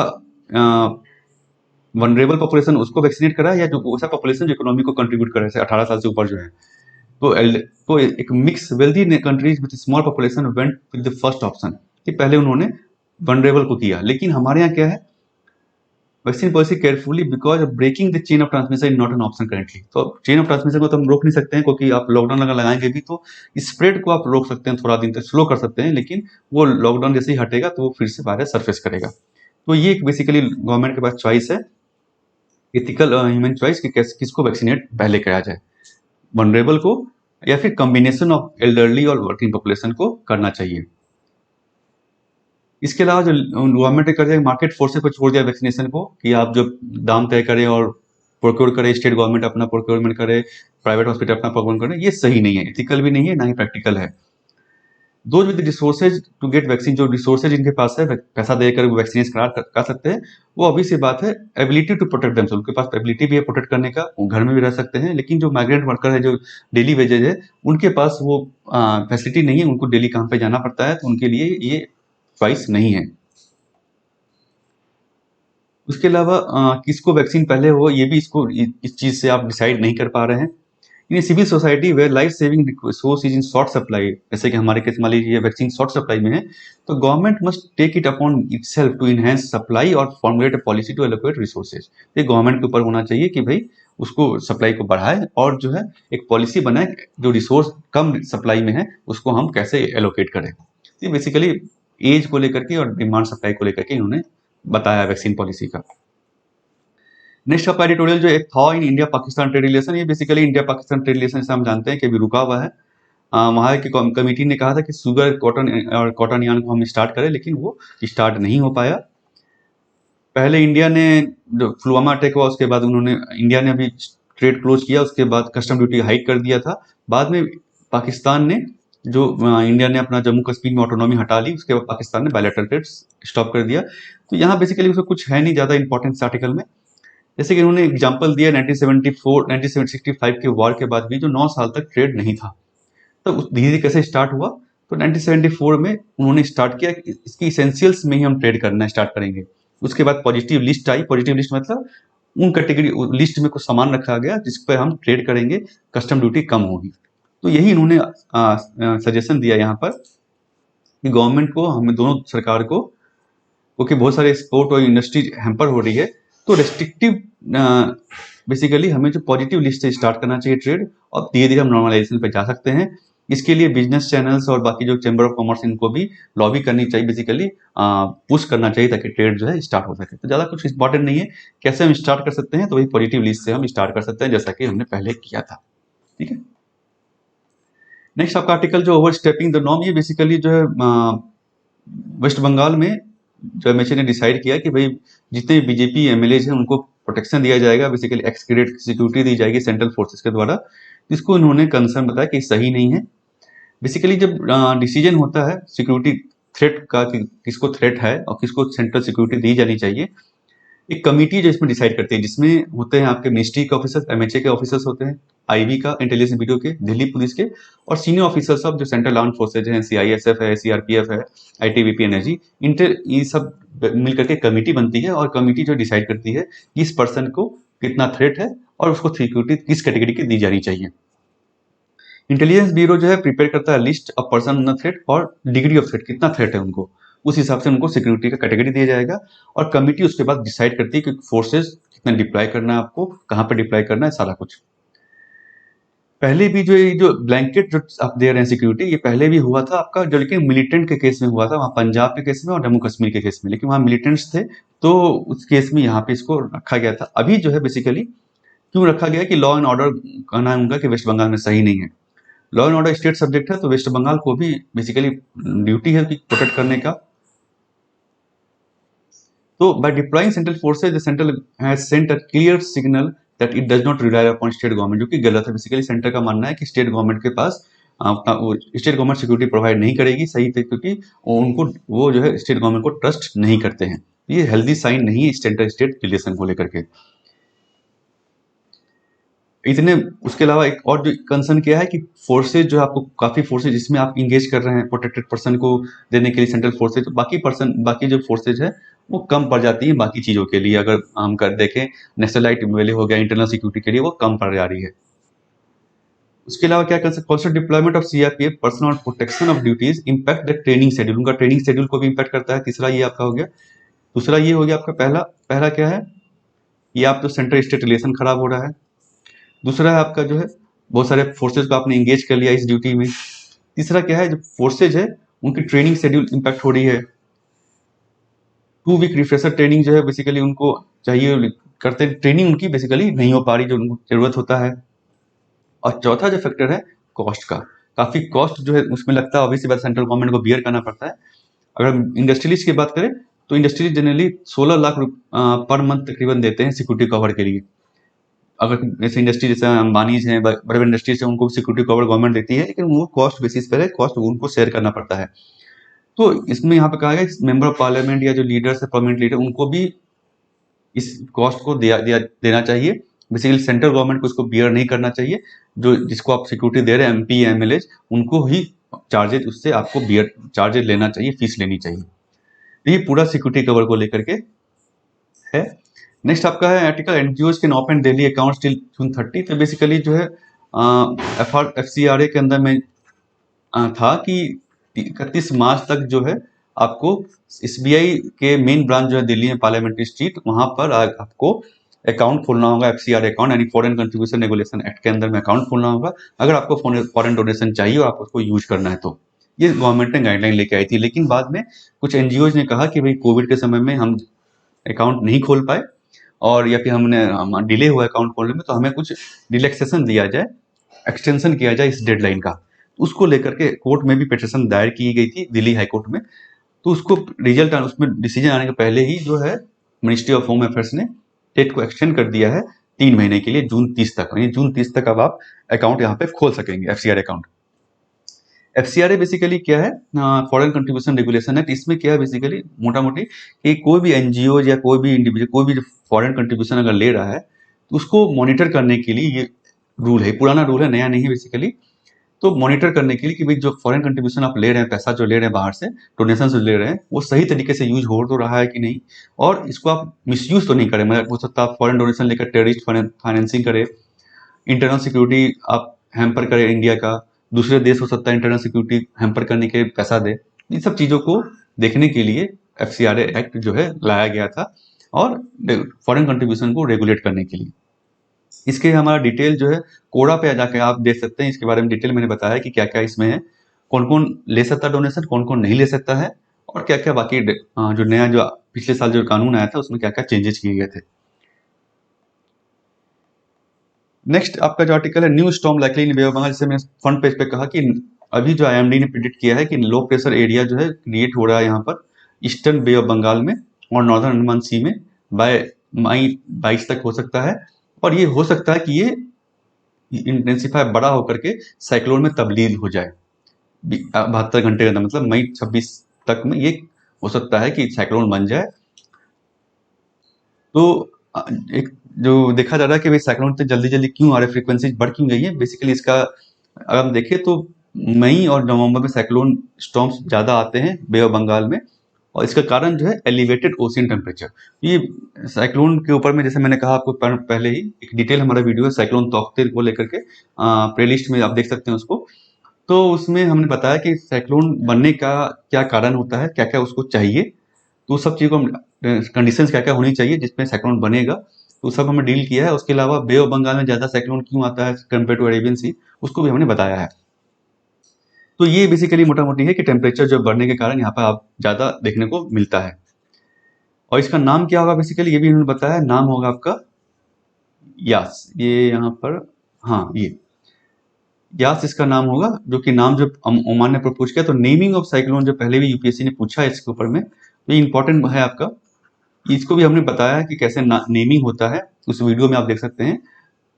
वनरेबल पॉपुलेशन उसको वैक्सीनेट करा, या जो ऐसा पॉपुलेशन जो इकोनॉमी को कंट्रीब्यूट करे, जैसे 18 साल से ऊपर जो है। तो एक mix wealthy countries with small population went with the first option, कि पहले उन्होंने वनरेबल को किया। लेकिन हमारे यहाँ क्या है, vaccine policy carefully because breaking the chain of transmission is not an option currently. तो चेन ऑफ ट्रांसमिशन को तो हम रोक नहीं सकते हैं, क्योंकि आप लॉकडाउन अगर लगाएंगे भी तो स्प्रेड को आप रोक सकते हैं, थोड़ा दिन तक स्लो कर सकते हैं, लेकिन वो लॉकडाउन जैसे ही हटेगा तो वो फिर से वायरस सरफेस करेगा। तो ये बेसिकली गवर्नमेंट के पास चॉइस है, इथिकल ह्यूमन चॉइस, कि किसको वैक्सीनेट पहले कराया जाए, वनरेबल को या फिर कॉम्बिनेशन ऑफ एल्डरली और वर्किंग पॉपुलेशन को करना चाहिए। इसके अलावा जो गवर्नमेंट ने कर दिया, मार्केट फोर्सेस को छोड़ दिया वैक्सीनेशन को, कि आप जो दाम तय करें और प्रोक्योर करें, स्टेट गवर्नमेंट अपना प्रोक्योरमेंट करे, प्राइवेट हॉस्पिटल अपना प्रोक्योरमेंट करें, ये सही नहीं है, एथिकल भी नहीं है, ना ही प्रैक्टिकल है। Though with resources to get vaccine, जो रिसोर्सेज इनके पास है, पैसा देकर वैक्सीनेट कर सकते हैं, वो अभी से बात है। एबिलिटी टू प्रोटेक्ट देम, उनके पास एबिलिटी भी है प्रोटेक्ट करने का, वो घर में भी रह सकते हैं। लेकिन जो माइग्रेंट वर्कर है, जो डेली वेजेज है, उनके पास वो फैसिलिटी नहीं है, उनको डेली काम पे जाना पड़ता है, तो उनके लिए ये चॉइस नहीं है। उसके अलावा किसको वैक्सीन पहले हो ये भी इसको इस चीज़ से आप डिसाइड नहीं कर पा रहे हैं। In civil society where life saving source is in short supply, जैसे कि हमारे केस मान लीजिए वैक्सीन शॉर्ट सप्लाई में है, तो government must take it upon itself to enhance supply और formulate a policy to allocate resources. ये गवर्नमेंट के ऊपर होना चाहिए कि भाई उसको सप्लाई को बढ़ाए और जो है एक पॉलिसी बनाए, जो रिसोर्स कम सप्लाई में है उसको हम कैसे एलोकेट करें। ये बेसिकली एज को लेकर के और डिमांड सप्लाई को लेकर के इन्होंने बताया वैक्सीन पॉलिसी का। नेक्स्ट आपका एडिटोरियल जो एक था in India Pakistan trade relation, ये basically India Pakistan trade relation जैसे हम जानते हैं कि अभी रुका हुआ है। वहाँ की कमेटी ने कहा था कि शुगर कॉटन और कॉटन यार्न को हम स्टार्ट करें, लेकिन वो स्टार्ट नहीं हो पाया। पहले इंडिया ने जो पुलवामा अटैक हुआ उसके बाद उन्होंने इंडिया ने अभी ट्रेड क्लोज किया, उसके बाद कस्टम ड्यूटी हाइक कर दिया था। बाद में पाकिस्तान ने जो इंडिया ने अपना जम्मू कश्मीर में ऑटोनॉमी हटा ली, उसके बाद पाकिस्तान ने बायलैटरल ट्रेड स्टॉप कर दिया। तो यहाँ बेसिकली उसका कुछ है नहीं ज़्यादा इंपॉर्टेंस आर्टिकल में। जैसे कि उन्होंने एग्जाम्पल दिया 1974 1965 के वॉर के बाद भी जो 9 साल तक ट्रेड नहीं था, तो धीरे धीरे कैसे स्टार्ट हुआ। तो 1974 में उन्होंने स्टार्ट किया कि इसकी इसेंशियल्स में ही हम ट्रेड करना स्टार्ट करेंगे। उसके बाद पॉजिटिव लिस्ट आई, पॉजिटिव लिस्ट मतलब उन कैटेगरी लिस्ट में कुछ सामान रखा गया जिस पर हम ट्रेड करेंगे, कस्टम ड्यूटी कम होगी। तो यही इन्होंने सजेशन दिया यहाँ पर कि गवर्नमेंट को, हमें दोनों सरकार को, क्योंकि बहुत सारे एक्सपोर्ट और इंडस्ट्री हैम्पर हो रही है, तो रेस्ट्रिक्टिव बेसिकली हमें जो पॉजिटिव लिस्ट से स्टार्ट करना चाहिए ट्रेड, और धीरे धीरे हम नॉर्मलाइजेशन पे जा सकते हैं। इसके लिए बिजनेस चैनल्स और बाकी जो चैम्बर ऑफ कॉमर्स इनको भी लॉबी करनी चाहिए, बेसिकली पुश करना चाहिए ताकि ट्रेड जो है स्टार्ट हो सके। तो ज़्यादा कुछ इंपॉर्टेंट नहीं है, कैसे हम स्टार्ट कर सकते हैं, तो वही पॉजिटिव लिस्ट से हम स्टार्ट कर सकते हैं जैसा कि हमने पहले किया था। ठीक है, नेक्स्ट आपका आर्टिकल जो ओवर स्टेपिंग द नॉर्म, ये बेसिकली जो है वेस्ट बंगाल में जो एमएचए ने डिसाइड किया कि भाई जितने बीजेपी एमएलए हैं उनको प्रोटेक्शन दिया जाएगा, बेसिकली एक्सक्रेडिट सिक्योरिटी दी जाएगी सेंट्रल फोर्सेस के द्वारा। जिसको इन्होंने कंसर्न बताया कि सही नहीं है। बेसिकली जब डिसीजन होता है सिक्योरिटी थ्रेट का कि किसको थ्रेट है और किसको सेंट्रल सिक्योरिटी दी जानी चाहिए, एक कमिटी जो इसमें डिसाइड करती है, जिसमें होते हैं आपके मिनिस्ट्री के ऑफिसर्स, एमएचए के ऑफिसर्स होते हैं, आईबी का, इंटेलिजेंस ब्यूरो के, दिल्ली पुलिस के, और सीनियर ऑफिसर्स ऑफ जो सेंट्रल आर्म फोर्सेज हैं, सीआईएसएफ है, सीआरपीएफ है, आईटीबीपी, एनर्जी, इंटर, ये सब मिलकर के कमिटी बनती है और कमिटी जो डिसाइड करती है कि इस पर्सन को कितना थ्रेट है और उसको सिक्योरिटी किस कैटेगरी की दी जानी चाहिए। इंटेलिजेंस ब्यूरो जो है प्रिपेयर करता है list of person on threat और डिग्री ऑफ थ्रेट, कितना थ्रेट है उनको, उस हिसाब से उनको सिक्योरिटी का कैटेगरी दिया जाएगा। और कमिटी उसके बाद डिसाइड करती है कि फोर्सेस कितना डिप्लॉय करना है, आपको कहाँ पे डिप्लॉय करना है, सारा कुछ। पहले भी जो ये जो ब्लैंकेट जो आप दे रहे हैं सिक्योरिटी, ये पहले भी हुआ था आपका, जो लेकिन मिलिटेंट के केस में हुआ था, वहाँ पंजाब के केस में और जम्मू कश्मीर के केस में, लेकिन वहाँ मिलिटेंट्स थे तो उस केस में यहाँ पे इसको रखा गया था। अभी जो है बेसिकली क्यों रखा गया कि लॉ एंड ऑर्डर कहना है उनका कि वेस्ट बंगाल में सही नहीं है। Law and order state subject है, तो वेस्ट बंगाल को भी बेसिकली ड्यूटी है कि प्रोटेक्ट करने का। तो by deploying central forces the central has sent a clear signal that it does not rely upon state government, जो कि गलत है। बेसिकली सेंटर का मानना है कि स्टेट गवर्नमेंट के पास स्टेट गवर्नमेंट सिक्योरिटी प्रोवाइड नहीं करेगी सही थे, क्योंकि उनको वो जो है स्टेट गवर्नमेंट को ट्रस्ट नहीं करते हैं। ये हेल्दी साइन नहीं है सेंटर स्टेट रिलेशन को लेकर के। इतने, उसके अलावा एक और जो कंसर्न किया है कि फोर्सेज जो है आपको काफी फोर्सेज जिसमें आप इंगेज कर रहे हैं प्रोटेक्टेड पर्सन को देने के लिए सेंट्रल फोर्सेज, तो बाकी जो फोर्सेज है वो कम पड़ जाती है बाकी चीजों के लिए। अगर हम कर देखें नेशनलाइट वैल्यू हो गया, इंटरनल सिक्योरिटी के लिए वो कम पड़ जा रही है। उसके अलावा क्या कर सकते, constant deployment of CRPF personal protection of duties impact the training schedule, उनका ट्रेनिंग शेड्यूल को भी इंपैक्ट करता है। तीसरा ये आपका हो गया। दूसरा ये हो गया आपका, पहला पहला क्या है, ये आप जो सेंटर स्टेट रिलेशन खराब हो रहा है। दूसरा है आपका जो है बहुत सारे फोर्सेज को आपने एंगेज कर लिया इस ड्यूटी में। तीसरा क्या है, जो फोर्सेज है उनकी ट्रेनिंग शेड्यूल इंपैक्ट हो रही है। 2 वीक रिफ्रेशर ट्रेनिंग जो है बेसिकली उनको चाहिए करते, ट्रेनिंग उनकी बेसिकली नहीं हो पा रही जो उनको जरूरत होता है। और चौथा जो फैक्टर है कॉस्ट का, काफी कॉस्ट जो है उसमें लगता है, ऑब्वियसली बात सेंट्रल गवर्नमेंट को बियर करना पड़ता है। अगर इंडस्ट्रियलिस्ट की बात करें तो industry generally 16 lakh per month तकरीबन देते हैं सिक्योरिटी कवर के लिए। अगर जैसे इंडस्ट्री जैसे अंबानीज हैं, बड़े बड़े इंडस्ट्रीज हैं, उनको सिक्योरिटी कवर गवर्नमेंट देती है, लेकिन वो कॉस्ट बेसिस पर है, कॉस्ट उनको शेयर करना पड़ता है। तो इसमें यहाँ पे कहा गया मेंबर ऑफ पार्लियामेंट या जो लीडर्स है, परमानेंट लीडर, उनको भी इस कॉस्ट को देना चाहिए। बेसिकली सेंट्रल गवर्नमेंट को इसको बियर नहीं करना चाहिए। जो जिसको आप सिक्योरिटी दे रहे हैं एमपी या एमएलए, उनको ही चार्जेज उससे आपको बियर चार्जेज लेना चाहिए, फीस लेनी चाहिए। तो ये पूरा सिक्योरिटी कवर को लेकर के है। नेक्स्ट आपका है article NGOs can open daily account till June 30। तो बेसिकली जो है FCRA के अंदर में था कि 31 मार्च तक जो है आपको SBI के मेन ब्रांच जो है दिल्ली में पार्लियामेंट्री स्ट्रीट, वहां पर आपको अकाउंट खोलना होगा, FCRA अकाउंट यानी फॉरेन कंट्रीब्यूशन रेगुलेशन एक्ट के अंदर में अकाउंट खोलना होगा अगर आपको फॉरेन डोनेशन चाहिए और आप उसको यूज करना है तो। ये गवर्नमेंट ने गाइडलाइन लेके आई थी, लेकिन बाद में कुछ एनजीओज ने कहा कि भाई कोविड के समय में हम अकाउंट नहीं खोल पाए और या फिर हम डिले हुआ अकाउंट खोलने में, तो हमें कुछ रिलैक्सेशन दिया जाए, एक्सटेंशन किया जाए इस डेडलाइन का। उसको लेकर के कोर्ट में भी पिटीशन दायर की गई थी दिल्ली हाई कोर्ट में। तो उसको रिजल्ट उसमें डिसीजन आने के पहले ही जो है मिनिस्ट्री ऑफ होम अफेयर्स ने डेट को एक्सटेंड कर दिया है 3 महीने के लिए, जून 30 तक। यानी जून 30 तक अब आप अकाउंट यहाँ पे खोल सकेंगे, FCRA अकाउंट। FCRA बेसिकली क्या है, फॉरेन कंट्रीब्यूशन रेगुलेशन एक्ट। इसमें क्या है बेसिकली मोटा मोटी कि कोई भी एनजीओ या कोई भी इंडिविजुअल कोई भी फॉरेन कंट्रीब्यूशन अगर ले रहा है तो उसको मॉनिटर करने के लिए ये रूल है। पुराना रूल है, नया नहीं है बेसिकली। तो मॉनिटर करने के लिए कि भाई जो फॉरेन कंट्रीब्यूशन आप ले रहे हैं, पैसा जो ले रहे हैं बाहर से, डोनेशन जो ले रहे हैं, वो सही तरीके से यूज हो तो रहा है कि नहीं, और इसको आप मिसयूज तो नहीं करें। मतलब हो सकता है आप फॉरेन डोनेशन लेकर टेररिस्ट फाइनेंसिंग करें, इंटरनल सिक्योरिटी आप हैम्पर करें इंडिया का, दूसरे देश हो सकता है इंटरनल सिक्योरिटी हैम्पर करने के पैसा दे। इन सब चीज़ों को देखने के लिए FCRA एक्ट जो है लाया गया था और फॉरेन कंट्रीब्यूशन को रेगुलेट करने के लिए। इसके हमारा डिटेल जो है कोड़ा पे जाके आप देख सकते हैं, इसके बारे में डिटेल मैंने बताया कि क्या क्या इसमें है, कौन कौन ले सकता है डोनेशन, कौन कौन नहीं ले सकता है, और क्या क्या बाकी जो नया जो पिछले साल जो कानून आया था उसमें क्या क्या चेंजेस किए गए थे। नेक्स्ट आपका जो आर्टिकल है, new storm likely in Bay of Bengal, जैसे मैंने फ्रंट पेज पे कहा कि अभी जो IMD ने प्रिडिक्ट किया है कि लो प्रेशर एरिया जो है क्रिएट हो रहा है यहाँ पर ईस्टर्न बे ऑफ बंगाल में और नॉर्दर्न अंडमान सी में बाय मई 22 तक हो सकता है। और ये हो सकता है कि ये इंटेंसिफाई बड़ा होकर के साइक्लोन में तब्दील हो जाए 72 घंटे के अंदर, मतलब मई 26 तक में ये हो सकता है कि साइक्लोन बन जाए। तो एक जो देखा जा रहा है कि भाई साइक्लोन तो जल्दी जल्दी क्यों आ रहे, फ्रीक्वेंसी बढ़ क्यों गई है, बेसिकली इसका अगर हम देखें तो मई और नवंबर में साइक्लोन स्टॉर्म्स ज़्यादा आते हैं बे ऑफ बंगाल में, और इसका कारण जो है एलिवेटेड ओशियन टेम्परेचर। ये साइक्लोन के ऊपर में जैसे मैंने कहा आपको पहले ही एक डिटेल हमारा वीडियो है साइक्लोन तौकते को लेकर के, प्लेलिस्ट में आप देख सकते हैं उसको। तो उसमें हमने बताया कि साइक्लोन बनने का क्या कारण होता है, क्या क्या उसको चाहिए, तो सब चीज़ को कंडीशंस क्या क्या होनी चाहिए जिसमें साइक्लोन बनेगा, तो सब हमने डील किया है। उसके अलावा बे ऑफ बंगाल में ज़्यादा साइक्लोन क्यों आता है कंपेयर टू अरेबियन सी, उसको भी हमने बताया है। तो ये बेसिकली मोटा मोटी है कि टेम्परेचर जो बढ़ने के कारण यहाँ पर आप ज़्यादा देखने को मिलता है। और इसका नाम क्या होगा बेसिकली ये भी उन्होंने बताया, नाम होगा आपका यास। ये यहाँ पर हाँ ये यास इसका नाम होगा, जो कि नाम जो ओमान ने प्रपोज किया। तो नेमिंग ऑफ साइक्लोन जो पहले भी यूपीएससी ने पूछा है इसके ऊपर में, तो ये इंपॉर्टेंट है आपका। इसको भी हमने बताया कि कैसे नेमिंग होता है, उस वीडियो में आप देख सकते हैं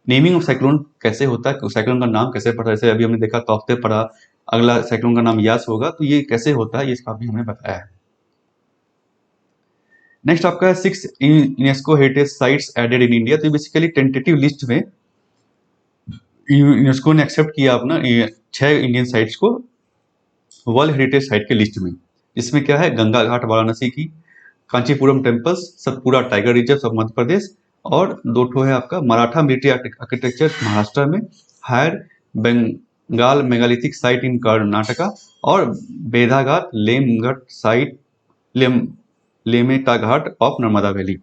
नेमिंग ऑफ साइक्लोन कैसे होता है, साइक्लोन का नाम कैसे पड़ता है। जैसे अभी हमने देखा तौकते पड़ा, अगला साइक्लोन का नाम यास होगा, तो ये कैसे होता है ये इसका भी हमने बताया है। नेक्स्ट आपका है 6 UNESCO heritage sites added in India. तो बेसिकली टेंटेटिव लिस्ट में यूनेस्को ने एक्सेप्ट किया अपना 6 इंडियन साइट्स को वर्ल्ड हेरिटेज साइट के लिस्ट में। इसमें क्या है, गंगा घाट वाराणसी की, Kanchipuram temples, Satpura tiger reserve of Madhya Pradesh, और 2 ठो है आपका मराठा मिलिट्री आर्किटेक्चर महाराष्ट्र में, Hire Benakal megalithic site in Karnataka, और बेधाघाट Lametaghat site Lameta Ghat of Narmada valley.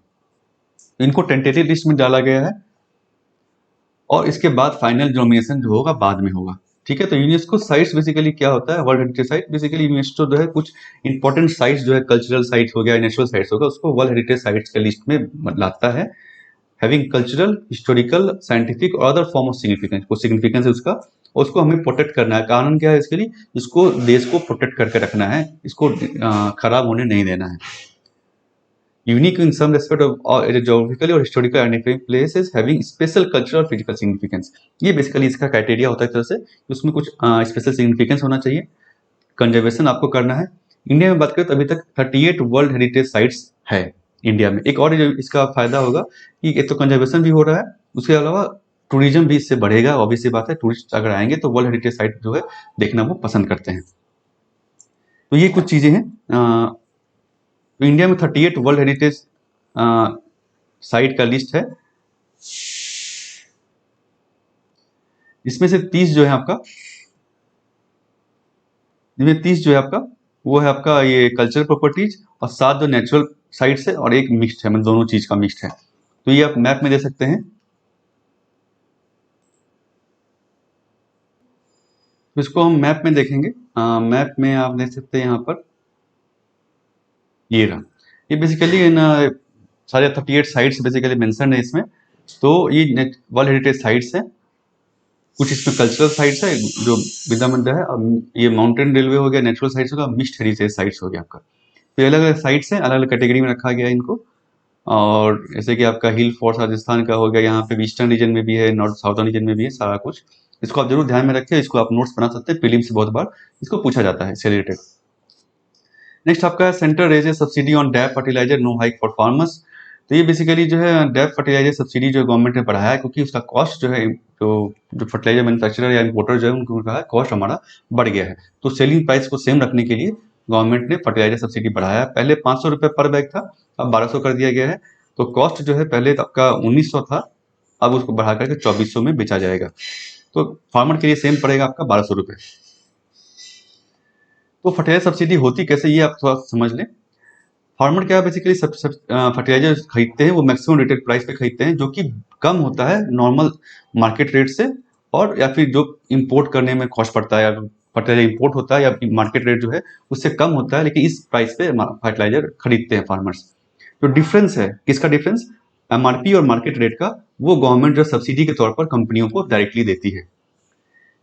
इनको टेंटेटिव लिस्ट में डाला गया है और इसके बाद फाइनल नॉमिनेशन जो होगा बाद में होगा। ठीक है, तो यूनेस्को साइट्स बेसिकली क्या होता है, world heritage site. Basically UNESCO जो है कुछ इंपॉर्टेंट साइट्स जो है कल्चरल साइट्स हो गया, नेचुरल साइट्स होगा, उसको वर्ल्ड हेरिटेज साइट्स के लिस्ट में लाता है, हैविंग कल्चरल, हिस्टोरिकल, साइंटिफिक और अदर फॉर्म ऑफ सिग्निफिकेंस। को सिग्निफिकेंस है उसका, उसको हमें प्रोटेक्ट करना है। कारण क्या है इसके लिए, इसको देश को प्रोटेक्ट करके रखना है, इसको खराब होने नहीं देना है। Unique in some respect of geographically or historical identifying places having special cultural or physical significance। ये बेसिकली इसका क्राइटेरिया होता है, तरह से उसमें कुछ स्पेशल सिग्निफिकेंस होना चाहिए, कंजर्वेशन आपको करना है। इंडिया में बात करें तो अभी तक 38 वर्ल्ड हेरिटेज साइट्स है इंडिया में। एक और इसका फायदा होगा कि एक तो कंजर्वेशन भी हो रहा है, उसके अलावा टूरिज्म भी इससे बढ़ेगा। ऑब्वियस सी बात है, टूरिस्ट अगर आएंगे तो वर्ल्ड हेरिटेज साइट जो है देखना वो पसंद करते हैं। तो ये कुछ चीज़ें हैं। तो इंडिया में 38 वर्ल्ड हेरिटेज साइट का लिस्ट है। इसमें से 30 जो है आपका, जिसमें 30 जो है आपका वो है आपका ये कल्चरल प्रॉपर्टीज, और 7 जो नेचुरल साइट्स है, और एक मिक्स्ड है, मतलब दोनों चीज का मिक्स्ड है। तो ये आप मैप में दे सकते हैं। तो इसको हम मैप में देखेंगे। मैप में आप देख सकते हैं यहाँ पर ये रहा। ये बेसिकली इन सारे 38 साइट्स बेसिकली मेंशन है इसमें। तो ये वर्ल्ड हेरिटेज साइट्स है, कुछ इसमें कल्चरल साइट्स है जो विद्या मंदिर है, और ये माउंटेन रेलवे हो गया, नेचुरल साइट्स होगा, मिक्स्ड हेरिटेज साइट्स हो गया आपका। तो ये अलग अलग साइट्स हैं, अलग अलग कैटेगरी में रखा गया है इनको। और जैसे कि आपका हिल फोर्ट राजस्थान का हो गया, यहाँ पे ईस्टर्न रीजन में भी है, नॉर्थ साउथर्न रीजन में भी है, सारा कुछ। इसको आप जरूर ध्यान में रखें, इसको आप नोट्स बना सकते हैं, प्रीलिम से बहुत बार इसको पूछा जाता है इससे रिलेटेड। नेक्स्ट आपका centre raise subsidy on DAP fertiliser, no hike for farmers. तो ये बेसिकली जो है डैप फर्टिलाइजर सब्सिडी जो गवर्नमेंट ने बढ़ाया है, क्योंकि उसका कॉस्ट जो है, जो फर्टिलाइजर मैन्युफैक्चरर या इंपोर्टर जो है उनको कहा कॉस्ट हमारा बढ़ गया है। तो सेलिंग प्राइस को सेम रखने के लिए गवर्नमेंट ने फर्टिलाइजर सब्सिडी बढ़ाया है। पहले 500 रुपये पर बैग था, अब 1200 कर दिया गया है। तो कॉस्ट जो है पहले आपका 1900 था, अब उसको बढ़ा करके 2400 में बेचा जाएगा। तो फार्मर के लिए सेम पड़ेगा आपका 1200 रुपये। तो फर्टिलाइजर सब्सिडी होती कैसे, ये आप थोड़ा समझ लें। फार्मर क्या बेसिकली सब फर्टिलाइजर खरीदते हैं, वो मैक्सिमम रेटेड प्राइस पे खरीदते हैं, जो कि कम होता है नॉर्मल मार्केट रेट से, और या फिर जो इंपोर्ट करने में कॉस्ट पड़ता है, या फर्टिलाइजर इंपोर्ट होता है या मार्केट रेट जो है उससे कम होता है, लेकिन इस प्राइस पे फर्टिलाइजर खरीदते हैं फार्मर्स। जो डिफरेंस है, किसका डिफरेंस, एमआरपी और मार्केट रेट का, वो गवर्नमेंट जो सब्सिडी के तौर पर कंपनियों को डायरेक्टली देती है।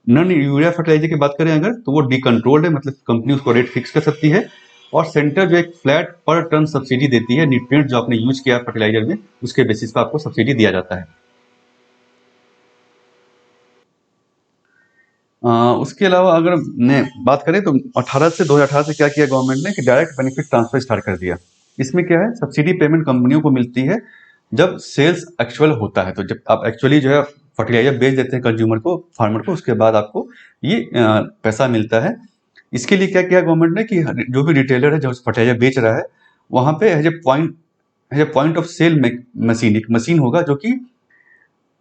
नॉन यूरिया फर्टिलाइजर की बात करें अगर, तो वो डिकंट्रोल्ड है, मतलब कंपनी उसको रेट फिक्स कर सकती है। और सेंटर जो एक फ्लैट पर टन सब्सिडी देती है, न्यूट्रिएंट जो आपने यूज किया फर्टिलाइजर में, उसके बेसिस पर आपको सब्सिडी दिया जाता है। उसके अलावा अगर बात करें तो 18 से 2018 से क्या किया गवर्नमेंट ने कि डायरेक्ट बेनिफिट ट्रांसफर स्टार्ट कर दिया। इसमें क्या है, सब्सिडी पेमेंट कंपनियों को मिलती है जब सेल्स एक्चुअल होता है। तो जब आप एक्चुअली जो है फर्टिलाइजर बेच देते हैं कंज्यूमर को, फार्मर को, उसके बाद आपको ये पैसा मिलता है। इसके लिए क्या किया गवर्नमेंट ने कि जो भी रिटेलर है जो फर्टिलाइजर बेच रहा है, वहां पे as a point of sale machine, एक मशीन होगा जो कि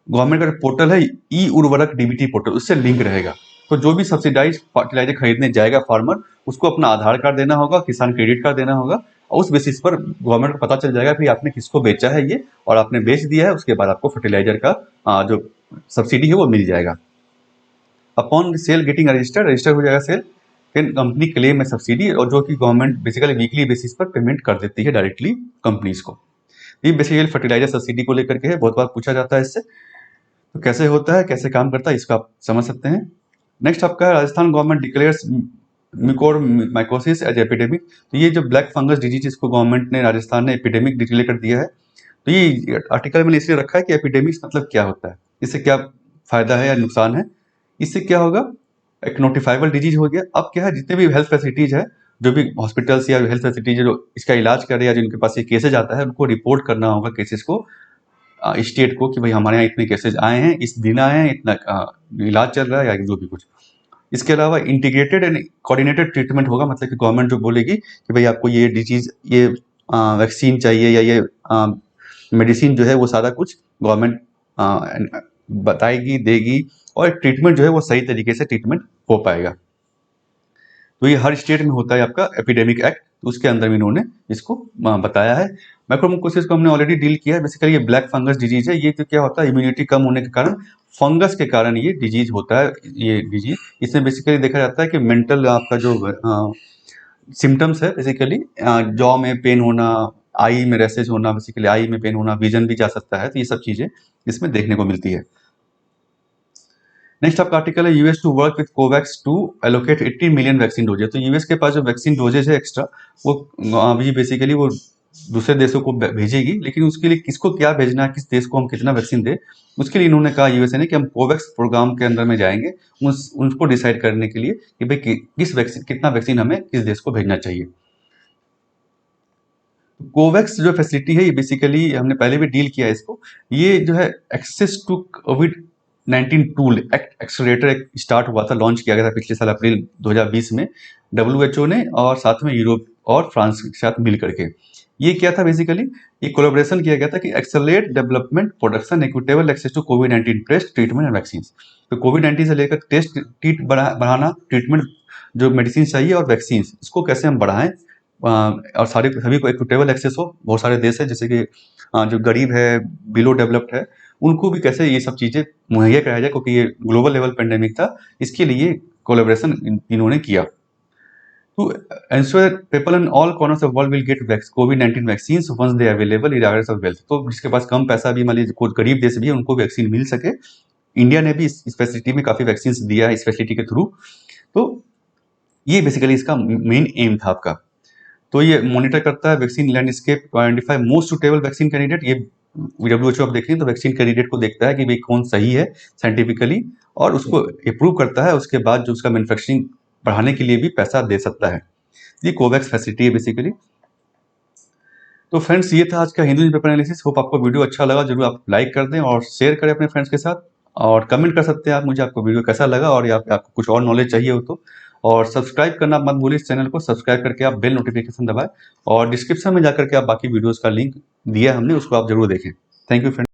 गवर्नमेंट का पोर्टल है ई उर्वरक डीबीटी पोर्टल, उससे लिंक रहेगा। तो जो भी सब्सिडाइज फर्टिलाइजर खरीदने जाएगा फार्मर, उसको अपना आधार कार्ड देना होगा, किसान क्रेडिट कार्ड देना होगा, और उस बेसिस पर गवर्नमेंट को पता चल जाएगा कि आपने किसको बेचा है ये, और आपने बेच दिया है, उसके बाद आपको फर्टिलाइजर का जो सब्सिडी है वो मिल जाएगा। अपॉन सेल गेटिंग रजिस्टर हो जाएगा सेल, फिर कंपनी क्लेम है सब्सिडी, और जो कि गवर्नमेंट बेसिकली वीकली बेसिस पर पेमेंट कर देती है डायरेक्टली कंपनीज को। ये बेसिकली फर्टिलाइजर सब्सिडी को लेकर के है, बहुत बार पूछा जाता है इससे। तो कैसे होता है, कैसे काम करता है, इसको आप समझ सकते हैं। नेक्स्ट आपका Rajasthan government declares mucormycosis as epidemic. तो ये जो ब्लैक फंगस डिजीज, इसको गवर्नमेंट ने, राजस्थान ने एपिडेमिक डिक्लेयर कर दिया है। तो ये आर्टिकल मैंने इसलिए रखा है कि एपिडेमिक्स मतलब क्या होता है, इससे क्या फायदा है या नुकसान है। इससे क्या होगा, एक नोटिफाइबल डिजीज हो गया। अब क्या है, जितने भी हेल्थ फैसिलिटीज है, जो भी हॉस्पिटल्स या हेल्थ फैसिलिटीज जो इसका इलाज कर रहे हैं या जिनके पास ये केसेज आता है, उनको रिपोर्ट करना होगा केसेस को स्टेट को, कि भाई हमारे यहाँ इतने केसेज आए हैं, इस दिन आए हैं, इतना इलाज चल रहा है, या जो भी कुछ। इसके अलावा इंटीग्रेटेड एंड कोऑर्डिनेटेड ट्रीटमेंट होगा, मतलब कि गवर्नमेंट जो बोलेगी कि भाई आपको ये डिजीज, ये वैक्सीन चाहिए, या ये मेडिसिन जो है, वो सारा कुछ गवर्नमेंट बताएगी, देगी, और ट्रीटमेंट जो है वो सही तरीके से ट्रीटमेंट हो पाएगा। तो ये हर स्टेट में होता है आपका एपिडेमिक एक्ट, तो उसके अंदर में इन्होंने इसको बताया है। माइक्रोमोकोसिस को हमने ऑलरेडी डील किया है। बेसिकली ये ब्लैक फंगस डिजीज है। ये तो क्या होता है, इम्यूनिटी कम होने के कारण, फंगस के कारण ये डिजीज होता है। ये डिजीज, इसमें बेसिकली देखा जाता है कि मेंटल आपका जो सिम्टम्स है, बेसिकली जॉ में पेन होना, आई में रैसेज होना, बेसिकली आई में पेन होना, विजन भी जा सकता है। तो ये सब चीजें इसमें देखने को मिलती है। नेक्स्ट आपका आर्टिकल है US to work with COVAX to allocate 80 million vaccine doses. तो यूएस के पास जो वैक्सीन डोजेज है एक्स्ट्रा, वो अभी बेसिकली वो दूसरे देशों को भेजेगी, लेकिन उसके लिए किसको क्या भेजना है, किस देश को हम कितना वैक्सीन दें, उसके लिए इन्होंने कहा यूएसए ने कि हम कोवैक्स प्रोग्राम के अंदर में जाएंगे, उनको डिसाइड करने के लिए कि भाई किस वैक्सीन, कितना वैक्सीन हमें किस देश को भेजना चाहिए। कोवैक्स जो फैसिलिटी है, ये बेसिकली हमने पहले भी डील किया है इसको। ये जो है एक्सेस टू कोविड-19 टूल एक्सेलरेटर एक स्टार्ट हुआ था, लॉन्च किया गया था पिछले साल अप्रैल 2020 में डब्ल्यूएचओ ने, और साथ में यूरोप और फ्रांस के साथ मिल करके। ये क्या था बेसिकली, ये कोलैबोरेशन किया गया था कि accelerate development production equitable access to कोविड-19 टेस्ट ट्रीटमेंट एंड वैक्सीन। तो कोविड-19 से लेकर टेस्ट किट बढ़ाना, ट्रीटमेंट जो मेडिसिन चाहिए और वैक्सीन, इसको कैसे हम बढ़ाएं और सारे सभी को इक्विटेबल एक्सेस हो। बहुत सारे देश है जैसे कि जो गरीब है, बिलो डेवलप्ड है, उनको भी कैसे ये सब चीज़ें मुहैया कराया जाए, क्योंकि ये ग्लोबल लेवल पेंडेमिक था, इसके लिए कोलैबोरेशन इन्होंने किया। To ensure people in all corners of the world will get COVID-19 vaccines once they are available regardless of wealth। तो जिसके पास कम पैसा भी, मान लीजिए कोई गरीब देश भी है, उनको वैक्सीन मिल सके। इंडिया ने भी इस फैसिलिटी में काफ़ी वैक्सीन दिया है इस फैसिलिटी के थ्रू। तो ये बेसिकली इसका मेन एम था आपका। तो ये मॉनिटर करता है vaccine landscape, identify most suitable vaccine candidate. ये WHO आप देखें तो वैक्सीन कैंडिडेट को देखता है कि भाई कौन सही है साइंटिफिकली, और उसको अप्रूव करता है। उसके बाद जो उसका मैन्युफैक्चरिंग बढ़ाने के लिए भी पैसा दे सकता है। ये कोवैक्स फैसिलिटी है बेसिकली। तो फ्रेंड्स, ये था आज का हिंदू न्यूज़पेपर एनालिसिस। होप आपको वीडियो अच्छा लगा। जरूर आप लाइक कर दें और शेयर करें अपने फ्रेंड्स के साथ, और कमेंट कर सकते हैं आप मुझे आपको वीडियो कैसा लगा, और या आपको कुछ और नॉलेज चाहिए हो तो। और सब्सक्राइब करना मत भूलिए इस चैनल को। सब्सक्राइब करके आप बेल नोटिफिकेशन दबाएं, और डिस्क्रिप्शन में जाकर के आप बाकी वीडियोज़ का लिंक दिया हमने, उसको आप जरूर देखें। Thank you friends.